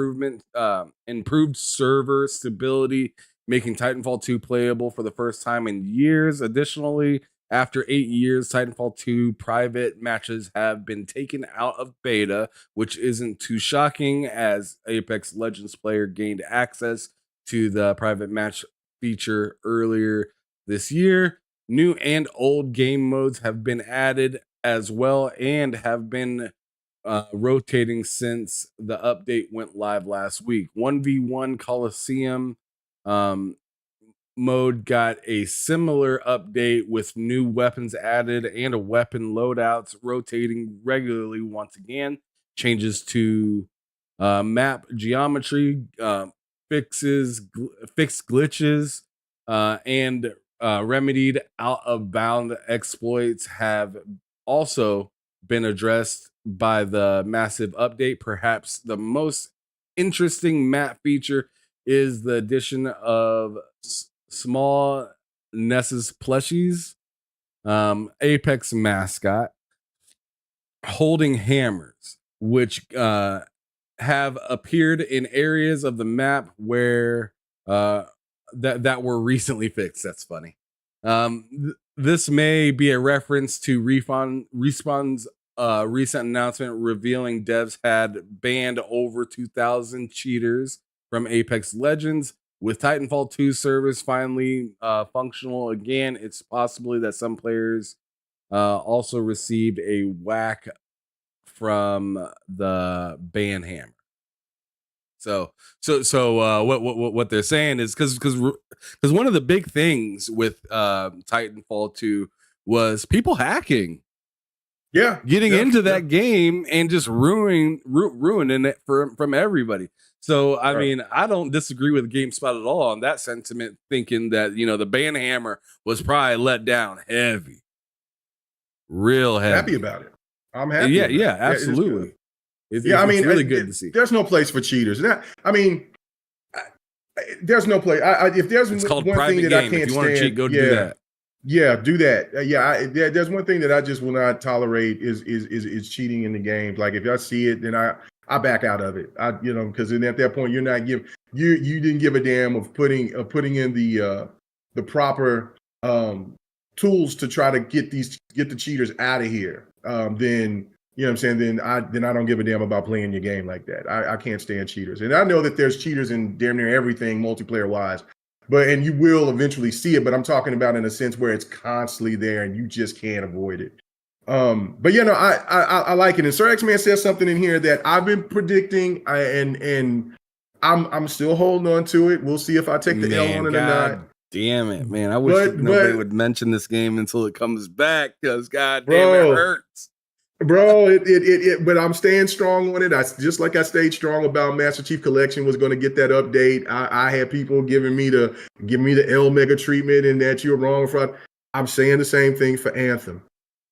improved server stability, making Titanfall 2 playable for the first time in years. Additionally, after 8 years, Titanfall 2 private matches have been taken out of beta, which isn't too shocking as Apex Legends player gained access to the private match feature earlier this year. New and old game modes have been added as well and have been rotating since the update went live last week. 1v1 Coliseum mode got a similar update with new weapons added and a weapon loadouts rotating regularly once again. Changes to map geometry, fixed glitches, and remedied out of bound exploits have also been addressed by the massive update. Perhaps the most interesting map feature is the addition of small Nessus plushies, Apex mascot, holding hammers, which have appeared in areas of the map where that were recently fixed. That's funny. This may be a reference to Respawn's recent announcement revealing devs had banned over 2,000 cheaters from Apex Legends. With Titanfall 2 service finally functional again, it's possibly that some players also received a whack from the ban hammer. What they're saying is because one of the big things with Titanfall 2 was people hacking. Getting into that game and just ruining it from everybody. So I mean, I don't disagree with GameSpot at all on that sentiment, thinking that the ban hammer was probably let down heavy, real heavy. Happy about it. I'm happy. Yeah, absolutely. It's really good to see. There's no place for cheaters. I mean, there's no place. If there's one thing that I can't stand, if you want to cheat, go do that. Yeah, do that. There's one thing that I just will not tolerate is cheating in the games. Like if I see it, then I back out of it. Because then at that point you're not you didn't give a damn of putting in the proper tools to try to get the cheaters out of here. Then you know what I'm saying? Then I don't give a damn about playing your game like that. I can't stand cheaters, and I know that there's cheaters in damn near everything multiplayer wise. And you will eventually see it, but I'm talking about in a sense where it's constantly there and you just can't avoid it. I like it. And Sir X-Man says something in here that I've been predicting, and I'm still holding on to it. We'll see if I take the L on it or not. Damn it, man! I wish nobody would mention this game until it comes back, because goddamn, it hurts. Bro, but I'm staying strong on it. Just like I stayed strong about Master Chief Collection was going to get that update. I had people giving me the L Mega treatment and that you're wrong for. I'm saying the same thing for Anthem.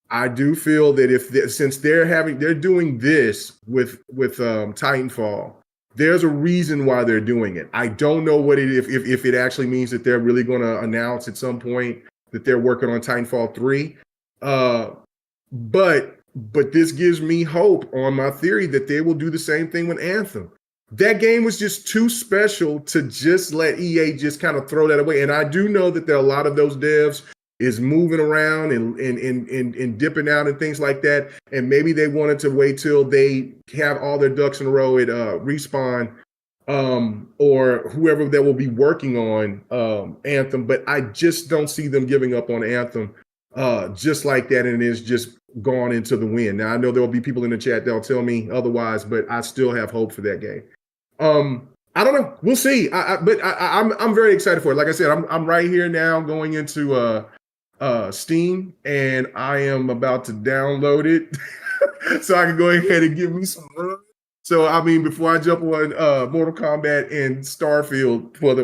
I do feel that since they're doing this with Titanfall, there's a reason why they're doing it. I don't know what if it actually means that they're really going to announce at some point that they're working on Titanfall 3. But this gives me hope on my theory that they will do the same thing with Anthem. That game was just too special to just let EA just kind of throw that away. And I do know that there are a lot of those devs is moving around and dipping out and things like that. And maybe they wanted to wait till they have all their ducks in a row at Respawn or whoever that will be working on Anthem. But I just don't see them giving up on Anthem just like that, and it's just gone into the wind. Now I know there will be people in the chat that'll tell me otherwise, but I still have hope for that game. I don't know. We'll see. I'm very excited for it. Like I said, I'm right here now going into Steam, and I am about to download it so I can go ahead and give me some run. So I mean, before I jump on Mortal Kombat and Starfield for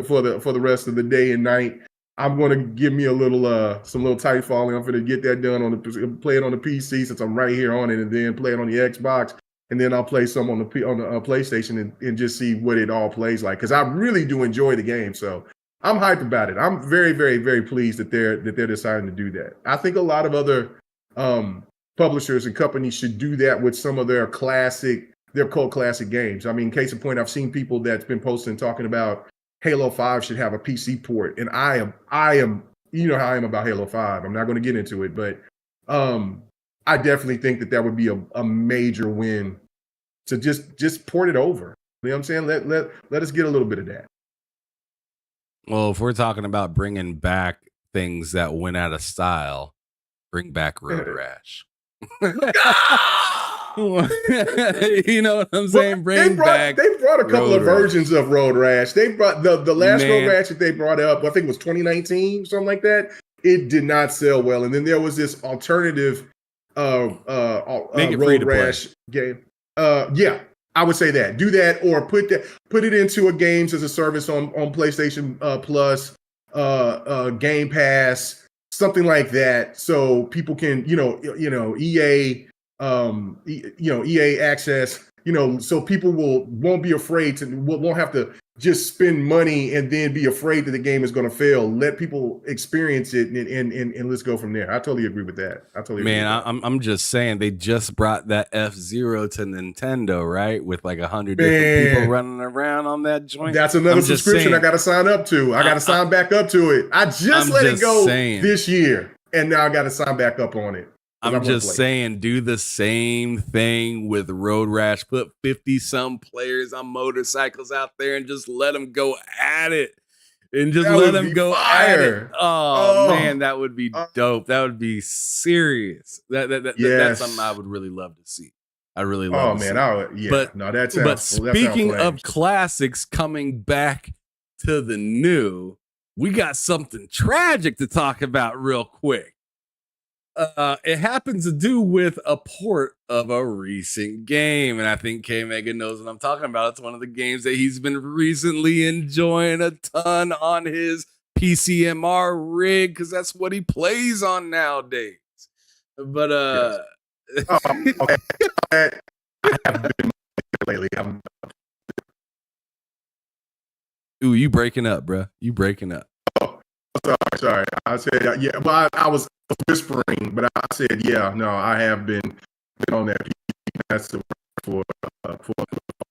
the rest of the day and night, I'm going to give me a little some little Titanfall, and I'm going to get that done play it on the PC since I'm right here on it, and then play it on the Xbox, and then I'll play some on the PlayStation and just see what it all plays like, because I really do enjoy the game. So I'm hyped about it. I'm very, very, very pleased that they're deciding to do that. I think a lot of other publishers and companies should do that with some of their cult classic games. I mean, case in point, I've seen people that's been posting talking about Halo 5 should have a PC port. And I am, you know how I am about Halo 5. I'm not going to get into it, but I definitely think that would be a major win to just port it over. You know what I'm saying? Let us get a little bit of that. Well, if we're talking about bringing back things that went out of style, bring back Road Rash. You know what I'm saying? They brought a couple of versions of Road Rash. They brought the last Road Rash that they brought up, I think it was 2019, something like that. It did not sell well. And then there was this alternative Road Rash game. Yeah, I would say that. Do that, or put it into a games as a service on PlayStation Plus, Game Pass, something like that, so people can, EA, EA access, so people won't be afraid won't have to just spend money and then be afraid that the game is going to fail. Let people experience it and let's go from there. I totally agree with that. I'm just saying, they just brought that F-Zero to Nintendo, right? With like 100 different people running around on that joint. That's another subscription I got to sign up to. I got to sign back up to it. I just let it go this year, and now I got to sign back up on it. I'm just saying, do the same thing with Road Rash. Put 50-some players on motorcycles out there and just let them go at it. And just let them go at it. Oh, man, that would be dope. That would be serious. That's something I would really love to see. I really love to see. But speaking of classics coming back to the new, we got something tragic to talk about real quick. It happens to do with a port of a recent game, and I think K Mega knows what I'm talking about. It's one of the games that he's been recently enjoying a ton on his PCMR rig because that's what he plays on nowadays. But I have been lately. Ooh, you breaking up, bro? You breaking up? Oh, sorry. I said yeah, but I was whispering, but I said yeah. No, I have been on that. That's for a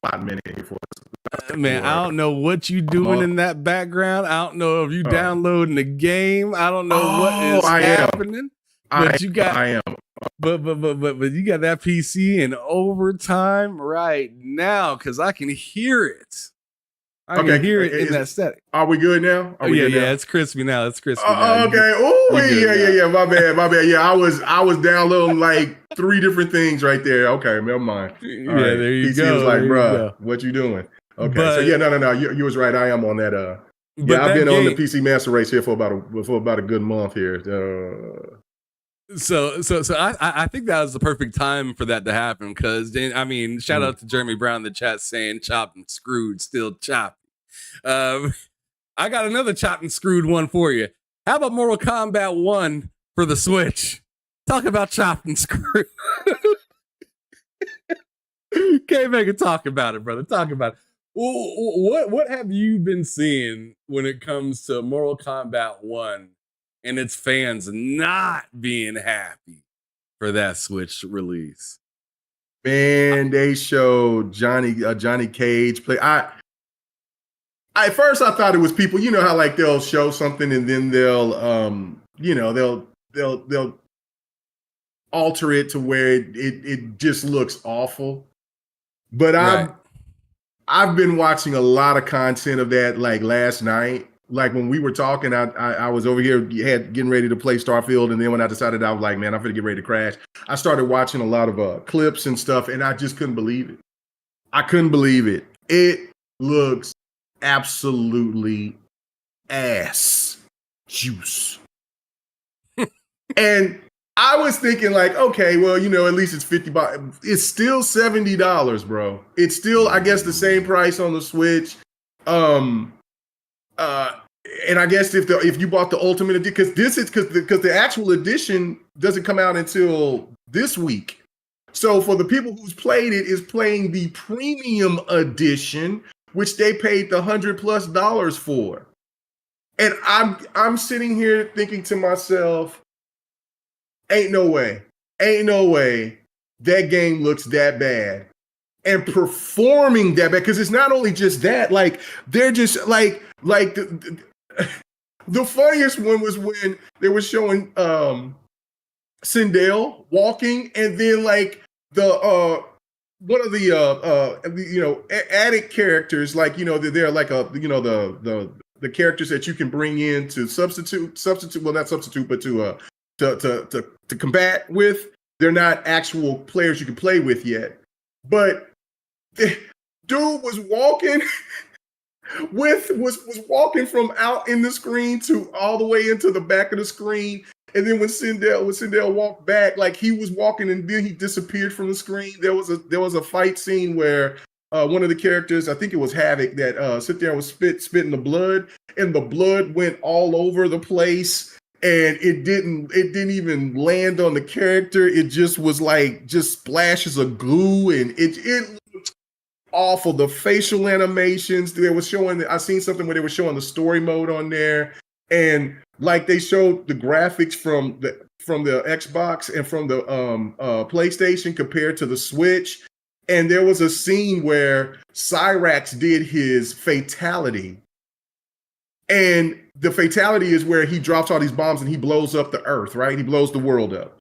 hot minute. Man, I don't know what you doing in that background. I don't know if you downloading the game. I don't know what is happening. But you got you got that PC in overtime right now because I can hear it. I can hear it in that static. Are we good now? Yeah, it's crispy now. It's crispy now. Okay. Oh, yeah. My bad. Yeah, I was downloading like 3 different things right there. Okay, never mind. All right. There you PC go. was like, bruh, what you doing? Okay, so yeah, no. You was right. I am on that. Yeah, I've been on the PC Master Race here for about a good month here. So I think that was the perfect time for that to happen because shout out to Jeremy Brown in the chat saying chopped and screwed, still choppy. I got another chopped and screwed one for you. How about Mortal Kombat 1 for the Switch? Talk about chopped and screwed. Can't make it talk about it, brother. Talk about it. What have you been seeing when it comes to Mortal Kombat 1 and its fans not being happy for that Switch release? Man, they showed Johnny Cage play. At first I thought it was people, you know how like they'll show something and then they'll they'll alter it to where it just looks awful. But I've been watching a lot of content of that like last night. Like when we were talking, I was over here getting ready to play Starfield, and then when I decided, I was like, man, I'm gonna get ready to crash. I started watching a lot of clips and stuff, and I just couldn't believe it. I couldn't believe it. It looks absolutely ass juice. And I was thinking like, okay, well, at least it's $50. It's still $70, bro. It's still, I guess, the same price on the Switch. And I guess if you bought the Ultimate Edition, because the actual edition doesn't come out until this week. So for the people who's played it, is playing the Premium Edition, which they paid the $100+ for. And I'm sitting here thinking to myself, ain't no way that game looks that bad and performing that bad. Because it's not only just that, like they're just like the funniest one was when they were showing Sindel walking, and then like the one of the added characters, like they're like the characters that you can bring in to substitute, well, not substitute, but to combat with. They're not actual players you can play with yet, but the dude was walking was walking from out in the screen to all the way into the back of the screen. And then when Sindel walked back, like he was walking and then he disappeared from the screen. There was a fight scene where one of the characters, I think it was Havoc, that sit there and was spitting the blood, and the blood went all over the place, and it didn't even land on the character. It just was like just splashes of goo, and it looked awful. The facial animations they were showing, I seen something where they were showing the story mode on there, and like they showed the graphics from the Xbox and from the PlayStation compared to the Switch. And there was a scene where Cyrax did his fatality. And the fatality is where he drops all these bombs and he blows up the earth, right? He blows the world up.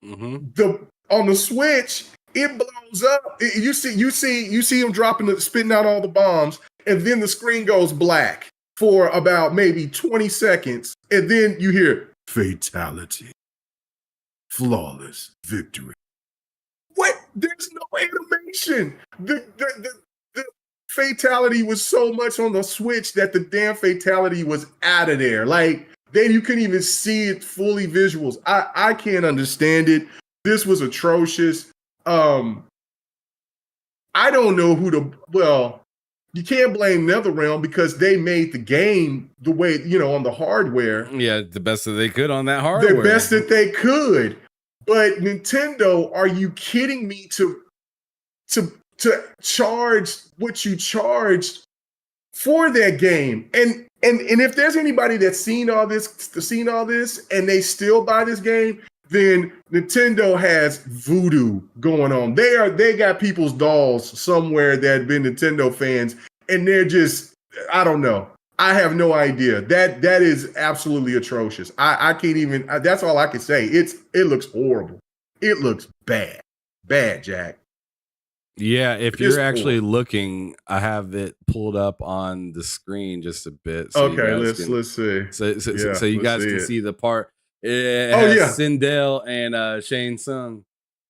The on the Switch, it blows up. You see him spitting out all the bombs, and then the screen goes black for about maybe 20 seconds, and then you hear fatality, flawless victory. What? There's no animation. The fatality was so much on the Switch that the damn fatality was out of there. Like, then you couldn't even see it fully visuals. I can't understand it. This was atrocious. I don't know you can't blame NetherRealm because they made the game the way, on the hardware. Yeah, the best that they could on that hardware. The best that they could. But Nintendo, are you kidding me to charge what you charged for that game? And if there's anybody that's seen all this and they still buy this game, then Nintendo has voodoo going on. They got people's dolls somewhere that have been Nintendo fans, and they're just, I don't know. I have no idea. That is absolutely atrocious. I can't even. That's all I can say. It looks horrible. It looks bad, Jack. Yeah, if you're actually looking, I have it pulled up on the screen just a bit. So okay, let's see. So you guys can see the part. It has Sindel and Shane Tsung.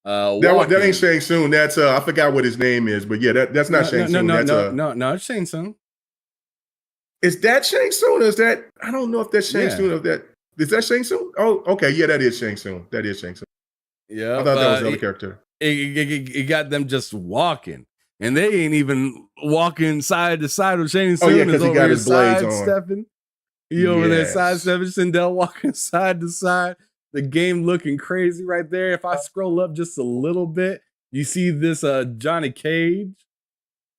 That ain't Shang Tsung. That's I forgot what his name is, but yeah, that's not Shang Tsung. No, it's Shang Tsung. Is that Shang Tsung? Is that, I don't know if that's Shang Tsung. Is that Shang Tsung? Oh, okay, yeah, that is Shang Tsung. Yeah, I thought that was the other character. It got them just walking, and they ain't even walking side to side with Shang Tsung. Oh yeah, because he got his blades on. Stepping. He over there sidestepping. Sindel walking side to side. The game looking crazy right there. If I scroll up just a little bit, you see this Johnny Cage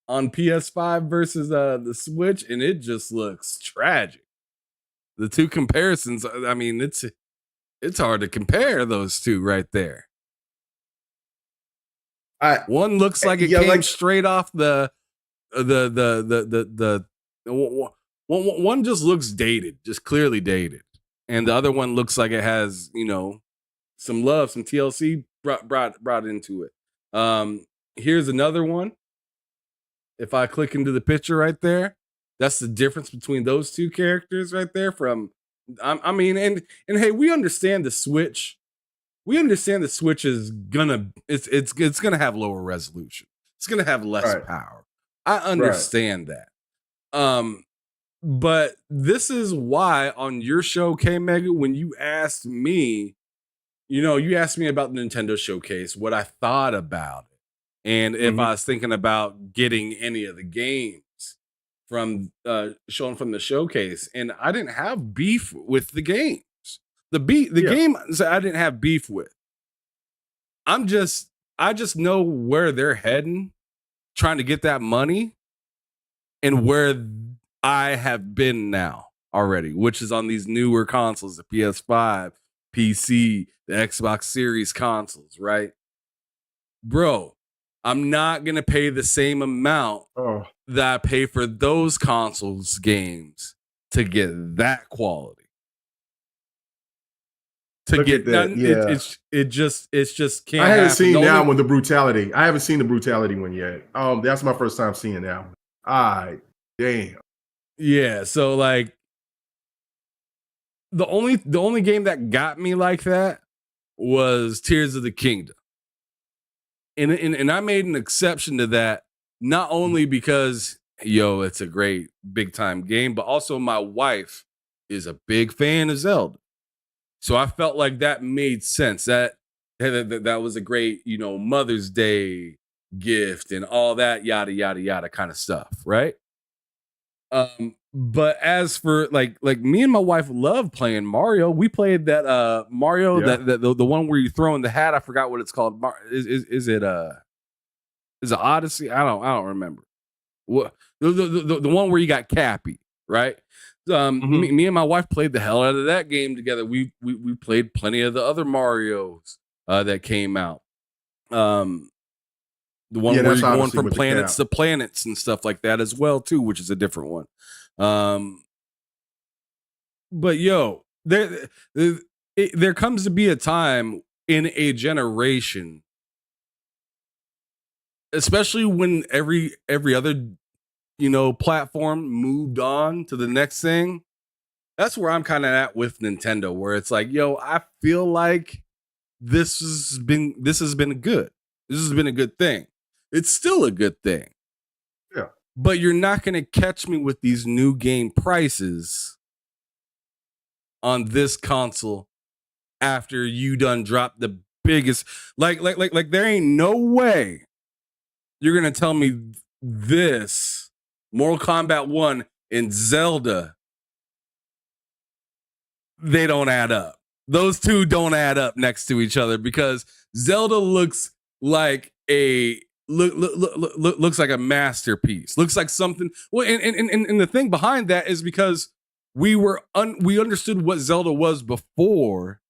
on PS5 versus the Switch, and it just looks tragic. The two comparisons, I mean, it's hard to compare those two right there. One looks like it came straight off the one just looks dated, just clearly dated, and the other one looks like it has some love, some TLC brought into it. Here's another one. If I click into the picture right there, that's the difference between those two characters right there. I mean, and hey, we understand the Switch. We understand the Switch is it's gonna have lower resolution. It's gonna have less power. I understand that. But this is why on your show, K Mega, when you asked me, you asked me about the Nintendo Showcase, what I thought about it, and if I was thinking about getting any of the games from shown from the showcase, and I didn't have beef with the games. The games I didn't have beef with. I just know where they're heading, trying to get that money, and where I have been now already, which is on these newer consoles, the PS5, PC, the Xbox Series consoles, right? Bro, I'm not going to pay the same amount that I pay for those consoles games to get that quality. It just can't. I haven't happen. seen that one, the brutality. I haven't seen the brutality one yet. That's my first time seeing that one. Damn. Yeah, so like the only game that got me like that was Tears of the Kingdom. And I made an exception to that, not only because it's a great big time game, but also my wife is a big fan of Zelda. So I felt like that made sense. That was a great, Mother's Day gift and all that yada yada yada kind of stuff, right? But as for like me and my wife love playing Mario. We played that Mario the one where you throw in the hat. I forgot what it's called. Is it Odyssey? I don't remember. What the one where you got Cappy, right? Me and my wife played the hell out of that game together. We played plenty of the other Marios that came out. The one where you're going from planets to planets and stuff like that as well too, which is a different one. But there comes to be a time in a generation, especially when every other platform moved on to the next thing. That's where I'm kind of at with Nintendo, where it's like, yo, I feel like this has been good. This has been a good thing. It's still a good thing. Yeah. But you're not going to catch me with these new game prices on this console after you done dropped the biggest, like there ain't no way you're going to tell me this Mortal Kombat 1 and Zelda, they don't add up. Those two don't add up next to each other, because Zelda looks like looks like a masterpiece. Looks like something. Well, and the thing behind that is because we understood what Zelda was before,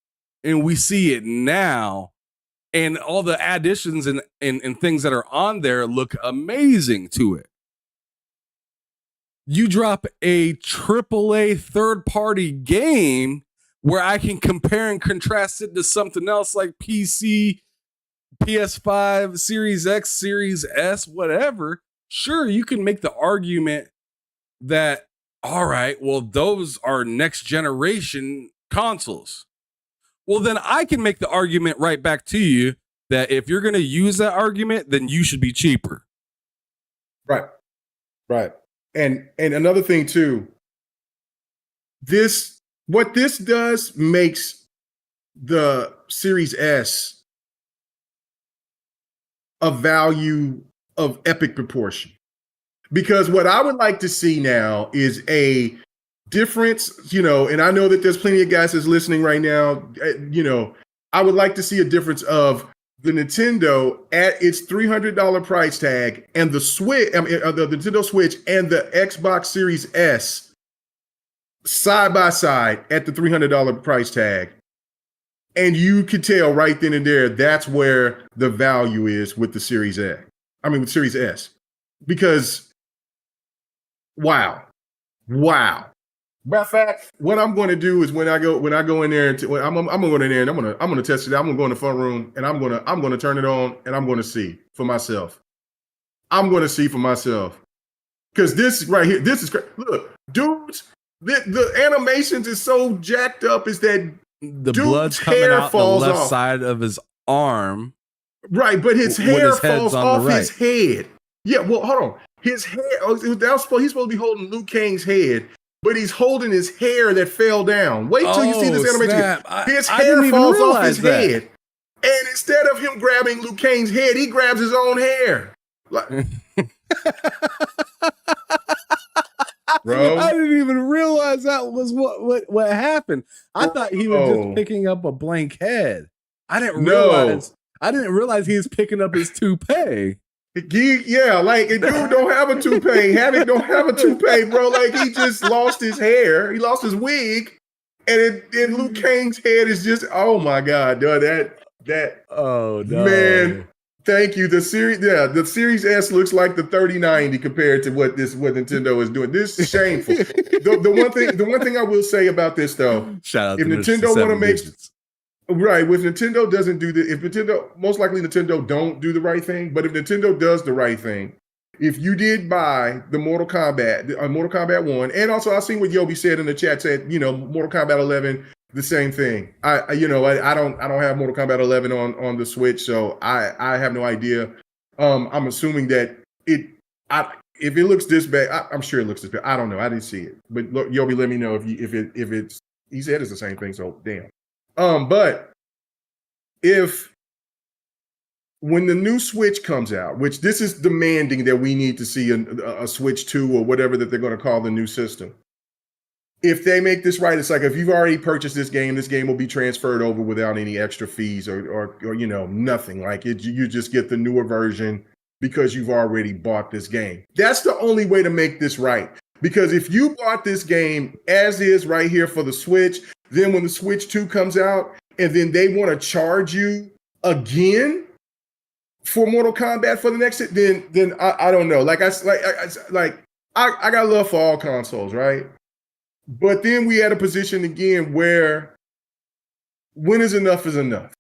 and we see it now, and all the additions and things that are on there look amazing to it. You drop a AAA third-party game where I can compare and contrast it to something else like PC, PS5, Series X, Series S, whatever. Sure, you can make the argument that, all right, well, those are next generation consoles. Well, then I can make the argument right back to you that if you're going to use that argument, then you should be cheaper. Right. And another thing too, what this does makes the Series S a value of epic proportion. Because what I would like to see now is a difference, and I know that there's plenty of guys that's listening right now, I would like to see a difference of the Nintendo at its $300 price tag and the Switch, the Nintendo Switch and the Xbox Series S side by side at the $300 price tag. And you could tell right then and there, that's where the value is with the Series with Series S. Because, wow. Matter of fact, what I'm going to do is when I go in there, I'm going to go in there and I'm going to test it out. I'm going to go in the front room and I'm going to turn it on and I'm going to see for myself. Because this right here, this is great. Look, dudes, the animations is so jacked up. Is that the blood's coming out the left side of his arm, right? But his hair falls off his head. Yeah, well, hold on. His hair. He's supposed to be holding Liu Kang's head. But he's holding his hair that fell down. Wait till you see this animation. His hair falls off his head. And instead of him grabbing Liu Kang's head, he grabs his own hair. Bro. I didn't even realize that was what happened. I thought he was just picking up a blank head. I didn't realize he was picking up his toupee. Yeah, like dude don't have a toupee. Havoc don't have a toupee, bro. Like he just lost his hair. He lost his wig. And Liu Kang's head is just, oh my God, dude, that oh no. Man, thank you. The Series S looks like the 3090 compared to what Nintendo is doing. This is shameful. the one thing I will say about this though, shout out if to Nintendo want to make right, if Nintendo doesn't do most likely Nintendo don't do the right thing, but if Nintendo does the right thing, if you did buy the Mortal Kombat 1, and also I seen what Yobi said in the chat, said, Mortal Kombat 11, the same thing. I don't have Mortal Kombat 11 on the Switch, so I have no idea. I'm assuming that if it looks this bad, I'm sure it looks this bad. I don't know. I didn't see it, but look, Yobi, let me know if it's. He said it's the same thing, so damn. But when the new Switch comes out, which this is demanding that we need to see a Switch 2 or whatever that they're going to call the new system. If they make this right, it's like if you've already purchased this game will be transferred over without any extra fees or nothing. Like you just get the newer version because you've already bought this game. That's the only way to make this right. Because if you bought this game as is right here for the Switch, then when the Switch 2 comes out and then they want to charge you again for Mortal Kombat for the next, then I don't know. I got love for all consoles, right? But then we had a position again where when is enough is enough.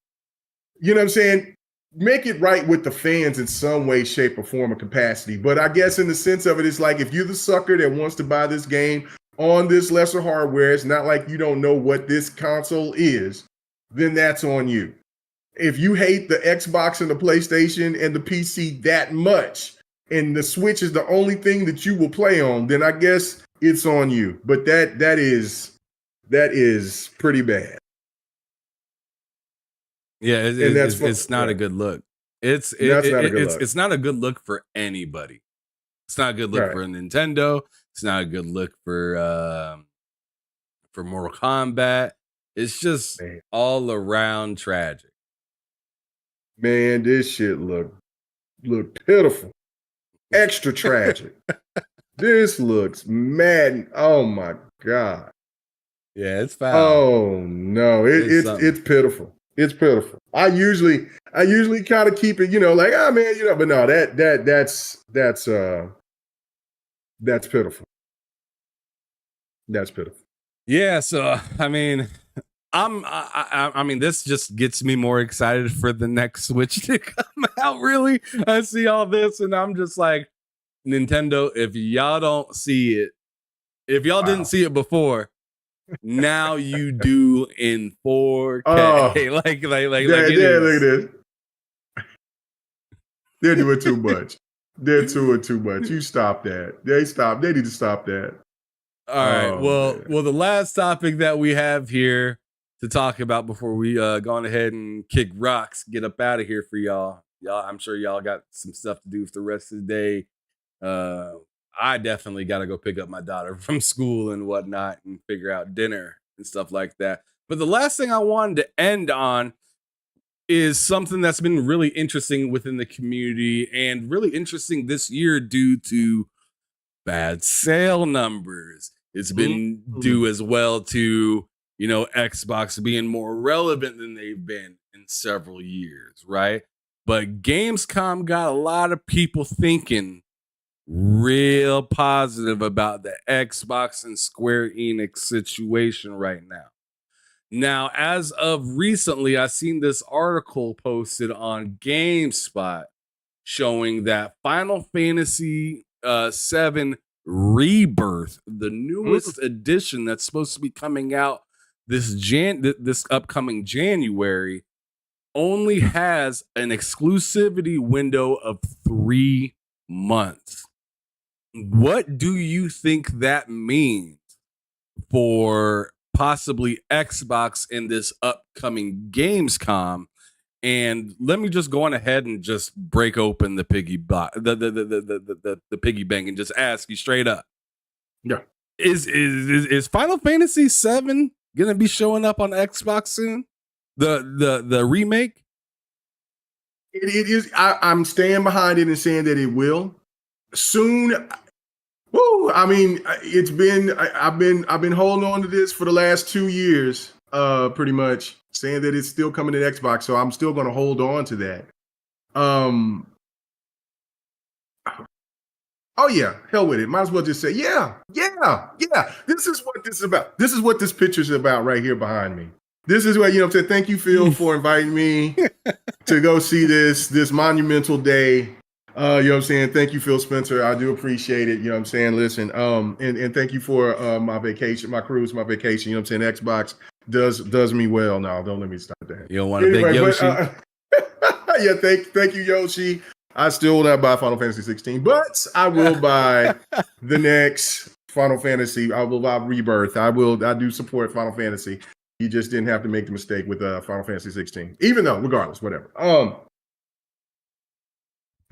You know what I'm saying? Make it right with the fans in some way, shape, or form or capacity. But I guess in the sense of it, it's like if you're the sucker that wants to buy this game on this lesser hardware, it's not like you don't know what this console is, then that's on you. If you hate the Xbox and the PlayStation and the PC that much, and the Switch is the only thing that you will play on, then I guess it's on you. But that is pretty bad. Yeah, it's not a good look. It's not a good look for anybody. It's not a good look for Nintendo. It's not a good look for Mortal Kombat. It's just all around tragic. Man, this shit look pitiful. Extra tragic. This looks mad. Oh my God. Yeah, it's foul. Oh no, it's pitiful. It's pitiful. I usually kind of keep it, like, man, but no, that's pitiful. That's pitiful. Yeah, so I mean, I mean, this just gets me more excited for the next Switch to come out. Really, I see all this, and I'm just like, Nintendo, if y'all don't see it, if y'all didn't see it before, now you do in 4K. Oh, like look at this. They're doing too much. They're doing too much. You stop that. They need to stop that. All right. Well, the last topic that we have here to talk about before we go on ahead and kick rocks, get up out of here for y'all. I'm sure y'all got some stuff to do for the rest of the day. I definitely got to go pick up my daughter from school and whatnot and figure out dinner and stuff like that. But the last thing I wanted to end on is something that's been really interesting within the community and really interesting this year due to bad sale numbers. It's been due as well to, Xbox being more relevant than they've been in several years, right? But Gamescom got a lot of people thinking real positive about the Xbox and Square Enix situation right now. Now, as of recently, I seen this article posted on GameSpot showing that Final Fantasy 7 Rebirth, the newest edition that's supposed to be coming out this upcoming January, only has an exclusivity window of 3 months. What do you think that means for possibly Xbox in this upcoming Gamescom? And let me just go on ahead and just break open the piggy bank and just ask you straight up. Yeah. Is Final Fantasy 7 gonna be showing up on Xbox soon? The remake? It is. I'm staying behind it and saying that it will soon. Woo! I mean, it's been. I've been holding on to this for the last 2 years, pretty much saying that it's still coming to Xbox. So I'm still going to hold on to that. Oh yeah, hell with it. Might as well just say, yeah. This is what this is about. This is what this picture's about right here behind me. This is what, I'm saying. Thank you, Phil, for inviting me to go see this monumental day. You know what I'm saying? Thank you, Phil Spencer. I do appreciate it. You know what I'm saying? Listen, and thank you for my vacation, my cruise, my vacation. You know what I'm saying? Xbox does me well. No, don't let me stop that. You don't want to thank Yoshi? Yeah, thank you, Yoshi. I still will not buy Final Fantasy 16, but I will buy the next Final Fantasy. I will buy Rebirth. I do support Final Fantasy. You just didn't have to make the mistake with Final Fantasy 16. Even though, regardless, whatever. I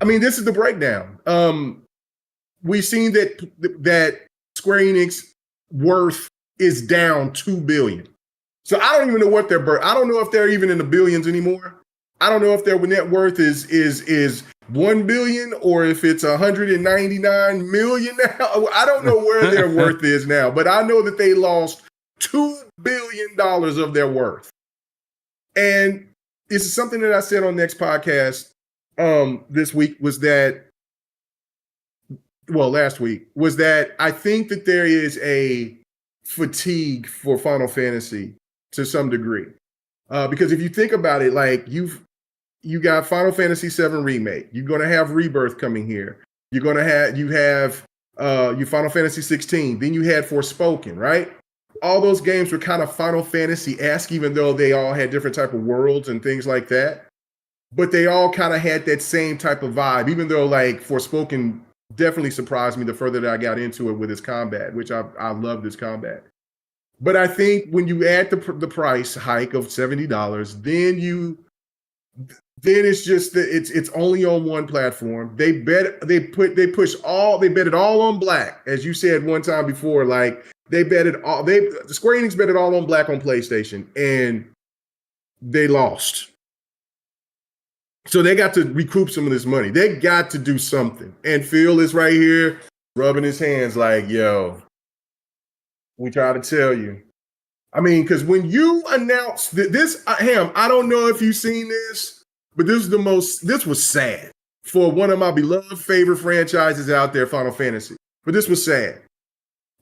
mean, this is the breakdown. We've seen that Square Enix worth is down $2 billion. So I don't even know what I don't know if they're even in the billions anymore. I don't know if their net worth is $1 billion or if it's $199 million now. I don't know where their worth is now, but I know that they lost $2 billion of their worth. And this is something that I said on next podcast last week, was that I think that there is a fatigue for Final Fantasy to some degree. Because if you think about it, like you got Final Fantasy VII Remake. You're gonna have Rebirth coming here. You're gonna have your Final Fantasy 16. Then you had Forspoken, right? All those games were kind of Final Fantasy-esque, even though they all had different type of worlds and things like that. But they all kind of had that same type of vibe, even though like Forspoken definitely surprised me the further that I got into it with its combat, which I love this combat. But I think when you add the price hike of $70, then it's just that it's only on one platform. They bet it all on black, as you said one time before. Like the Square Enix bet it all on black on PlayStation, and they lost. So they got to recoup some of this money. They got to do something. And Phil is right here rubbing his hands like, yo, we try to tell you. I mean, because when you announced this, Ham, I don't know if you've seen this, but this was sad for one of my beloved favorite franchises out there, Final Fantasy. But this was sad.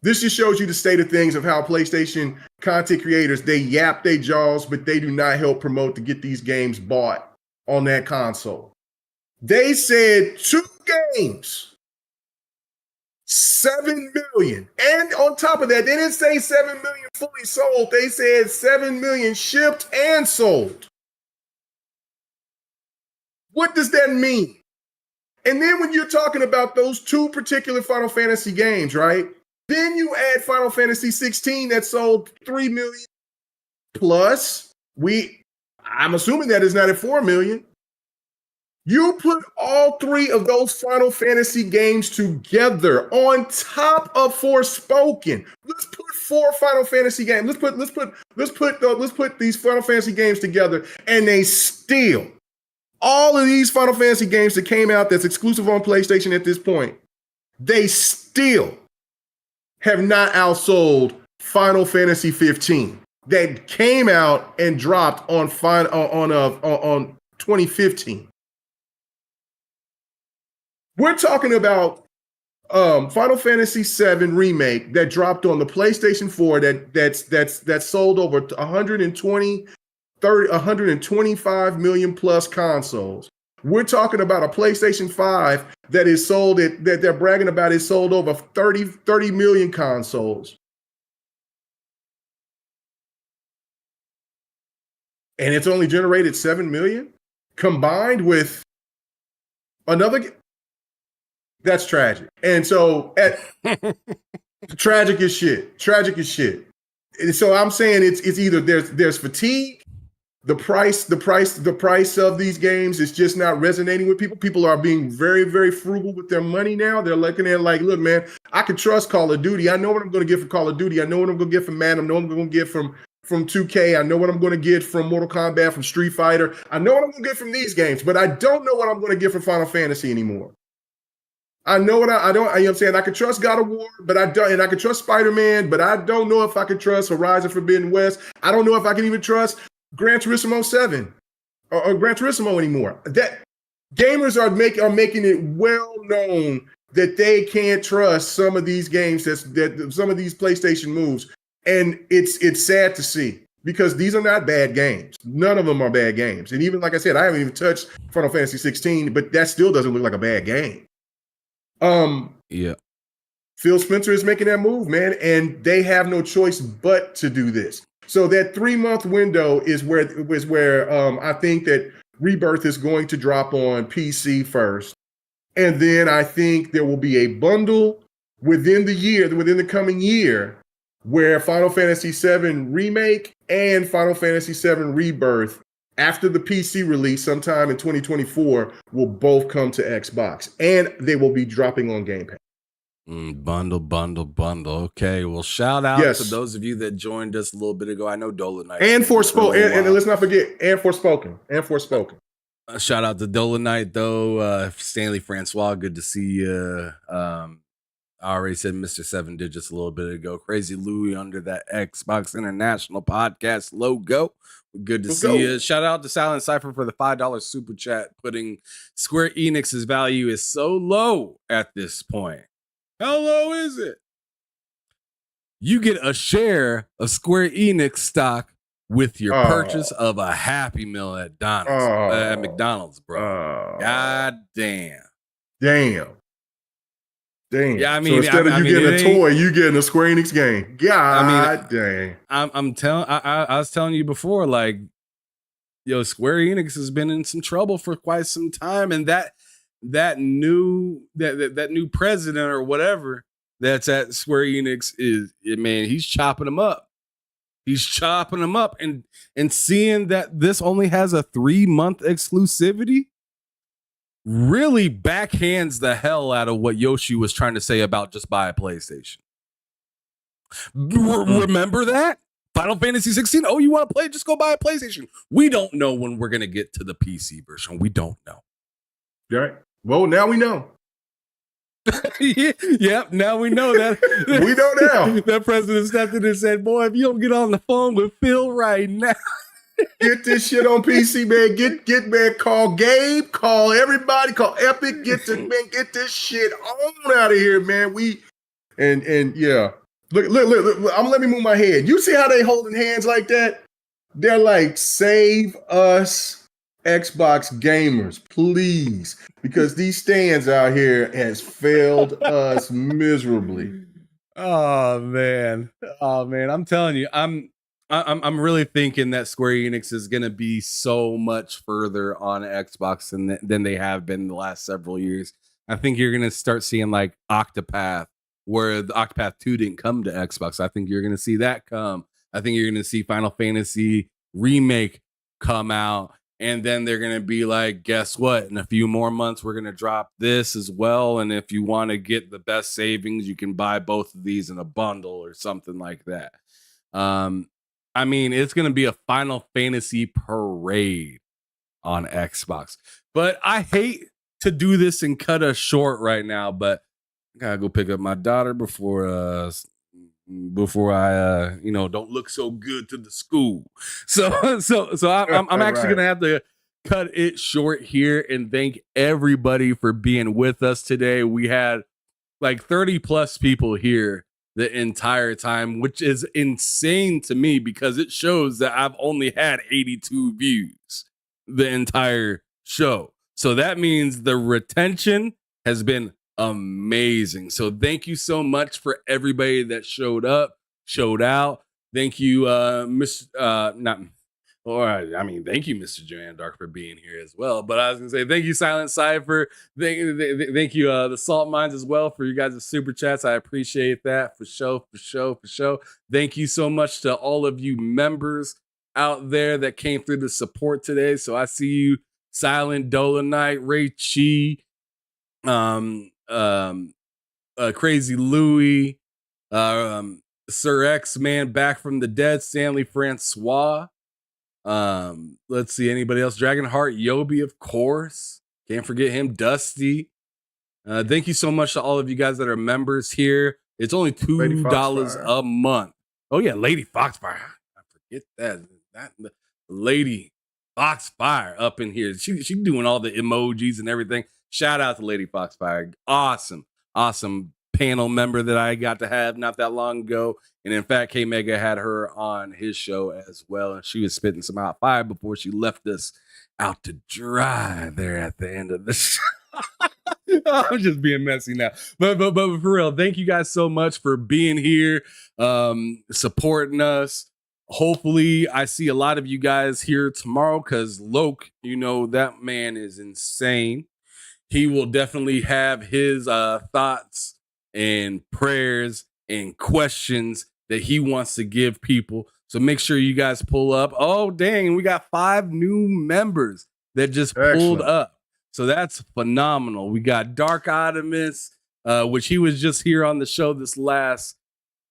This just shows you the state of things of how PlayStation content creators, they yap their jaws, but they do not help promote to get these games bought on that console. They said 2 games, 7 million. And on top of that, they didn't say 7 million fully sold. They said 7 million shipped and sold. What does that mean? And then when you're talking about those 2 particular Final Fantasy games, right? Then you add Final Fantasy 16 that sold 3 million plus. I'm assuming that is not at 4 million. You put all 3 of those Final Fantasy games together on top of Forspoken. Let's put 4 Final Fantasy games. Let's put these Final Fantasy games together, and they still, all of these Final Fantasy games that came out that's exclusive on PlayStation at this point, they still have not outsold Final Fantasy 15 that came out and dropped on 2015. We're talking about Final Fantasy VII Remake that dropped on the PlayStation 4 that's sold over 125 million plus consoles. We're talking about a PlayStation 5 that is sold that they're bragging about is sold over 30 million consoles. And it's only generated 7 million combined with another. That's tragic. And so tragic as shit. Tragic as shit. And so I'm saying it's either there's fatigue. The price of these games is just not resonating with people. People are being very, very frugal with their money now. They're looking at like, look, man, I can trust Call of Duty. I know what I'm going to get for Call of Duty. I know what I'm going to get from Madden. I know what I'm going to get from 2K. I know what I'm going to get from Mortal Kombat, from Street Fighter. I know what I'm going to get from these games, but I don't know what I'm going to get from Final Fantasy anymore. I know what I don't. You know what I'm saying? I can trust God of War, but I don't, and I can trust Spider-Man, but I don't know if I can trust Horizon Forbidden West. I don't know if I can even trust Gran Turismo 7 or Gran Turismo anymore. That gamers are making it well known that they can't trust some of these games that some of these PlayStation moves, and it's sad to see because these are not bad games. None of them are bad games, and even like I said, I haven't even touched Final Fantasy 16, but that still doesn't look like a bad game. Yeah. Phil Spencer is making that move, man, and they have no choice but to do this. So that 3-month window is where I think that Rebirth is going to drop on PC first. And then I think there will be a bundle within the coming year, where Final Fantasy VII Remake and Final Fantasy VII Rebirth, after the PC release sometime in 2024, will both come to Xbox, and they will be dropping on Game Pass. Bundle. Okay, well, shout out to those of you that joined us a little bit ago. I know Dolan and Forspoken, and let's not forget, and Forspoken. Shout out to Dolomite though, Stanley Francois. Good to see you. I already said Mr. 7 Digits a little bit ago. Crazy Louie under that Xbox International Podcast logo. Good to see you. Shout out to Silent Cypher for the $5 super chat, putting Square Enix's value is so low at this point. How low is it? You get a share of Square Enix stock with your purchase Oh, of a Happy Meal at oh, McDonald's, bro. oh, God damn. damn. Yeah, Damn. I So mean, instead of you it getting a ain't. toy, you getting a Square Enix game. I mean, God dang. I'm telling. I was telling you before, like, yo, Square Enix has been in some trouble for quite some time, and that new president or whatever that's at Square Enix is, man, he's chopping them up. He's chopping them up, and seeing that this only has a 3-month exclusivity really backhands the hell out of what Yoshi was trying to say about just buy a PlayStation. Remember that? Final Fantasy 16. Oh, you want to play? Just go buy a PlayStation. We don't know when we're going to get to the PC version. We don't know. Right. Well, now we know. Yep, now we know that. We know now. That president stepped in and said, boy, if you don't get on the phone with Phil right now. Get this shit on PC, man. Get man. Call Gabe. Call everybody. Call Epic. Get this shit on out of here, man. And yeah. Look. Let me move my head. You see how they holding hands like that? They're like, save us, Xbox gamers, please, because these stands out here has failed us miserably. Oh man, I'm telling you, I'm really thinking that Square Enix is going to be so much further on Xbox than they have been the last several years. I think you're going to start seeing like Octopath, where the Octopath 2 didn't come to Xbox. I think you're going to see that come. I think you're going to see Final Fantasy Remake come out. And then they're going to be like, guess what? In a few more months, we're going to drop this as well. And if you want to get the best savings, you can buy both of these in a bundle or something like that. I mean, it's going to be a Final Fantasy parade on Xbox. But I hate to do this and cut us short right now, but I gotta go pick up my daughter before I don't look so good to the school. So I'm actually Right. gonna have to cut it short here and thank everybody for being with us today. We had like 30 plus people here the entire time, which is insane to me because it shows that I've only had 82 views the entire show. So that means the retention has been amazing. So thank you so much for everybody that showed up, showed out. Thank you, thank you, Mr. Joanne Dark, for being here as well. But I was gonna say thank you, Silent Cypher. Thank you, the Salt Mines as well for you guys' super chats. I appreciate that for show. Thank you so much to all of you members out there that came through the support today. So I see you, Silent Dolomite, Ray Chi, Crazy Louie, Sir X Man back from the dead, Stanley Francois. Let's see, anybody else? Dragonheart, Yobi, of course. Can't forget him, Dusty. Thank you so much to all of you guys that are members here. It's only $2 a month. Oh yeah, Lady Foxfire. I forget that Lady Foxfire up in here. She doing all the emojis and everything. Shout out to Lady Foxfire. Awesome panel member that I got to have not that long ago. And in fact, K Mega had her on his show as well. And she was spitting some hot fire before she left us out to dry there at the end of the show. I'm just being messy now. But for real, thank you guys so much for being here, supporting us. Hopefully, I see a lot of you guys here tomorrow because Loke, that man is insane. He will definitely have his thoughts and prayers and questions that he wants to give people. So make sure you guys pull up. Oh, dang, we got 5 new members that just pulled up. So that's phenomenal. We got Dark Optimus, which he was just here on the show this last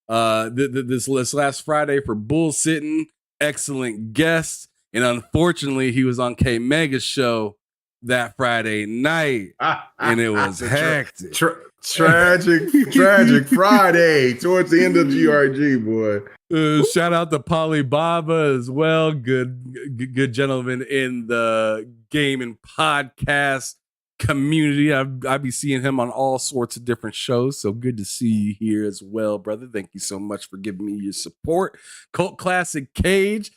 Friday for bullsitting. Excellent guest. And unfortunately, he was on K Mega's show that Friday night, and it was hectic. Tragic Friday towards the end of GRG, boy. Shout out to Polly Baba as well. Good gentleman in the game and podcast community. I'd be seeing him on all sorts of different shows. So good to see you here as well, brother. Thank you so much for giving me your support. Cult Classic Cage.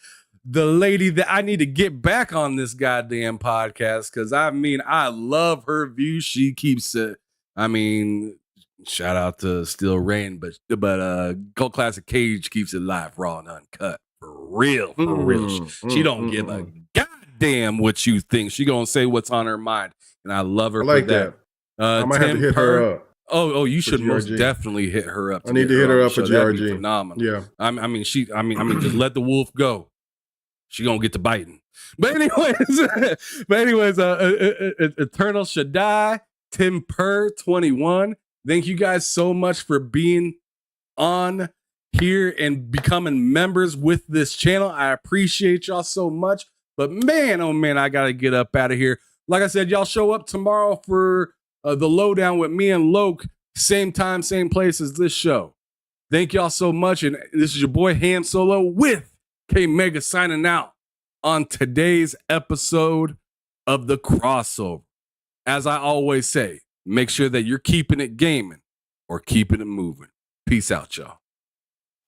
the lady that I need to get back on this goddamn podcast, because I mean, I love her view. She keeps it. I mean, shout out to Still Rain, but Cult Classic Cage keeps it live, raw and uncut. For real, for real. She don't give a goddamn what you think. She gonna say what's on her mind, and I love her I like for that. I might have to hit her up. Oh, you should most definitely hit her up. I need to hit her up for GRG. Phenomenal. Yeah. I mean, just let the wolf go. She gonna get to biting. But anyways, Eternal Shaddai, Tim Purr 21. Thank you guys so much for being on here and becoming members with this channel. I appreciate y'all so much. But man, oh man, I gotta get up out of here. Like I said, y'all show up tomorrow for the lowdown with me and Loke. Same time, same place as this show. Thank y'all so much. And this is your boy Ham Solo with K Mega signing out on today's episode of The Crossover. As I always say, make sure that you're keeping it gaming or keeping it moving. Peace out, y'all.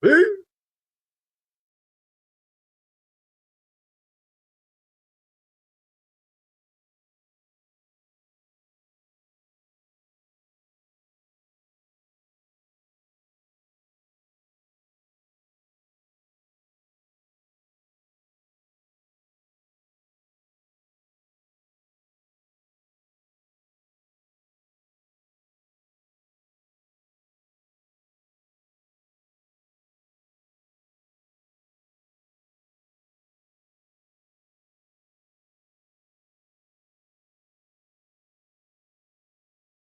Peace.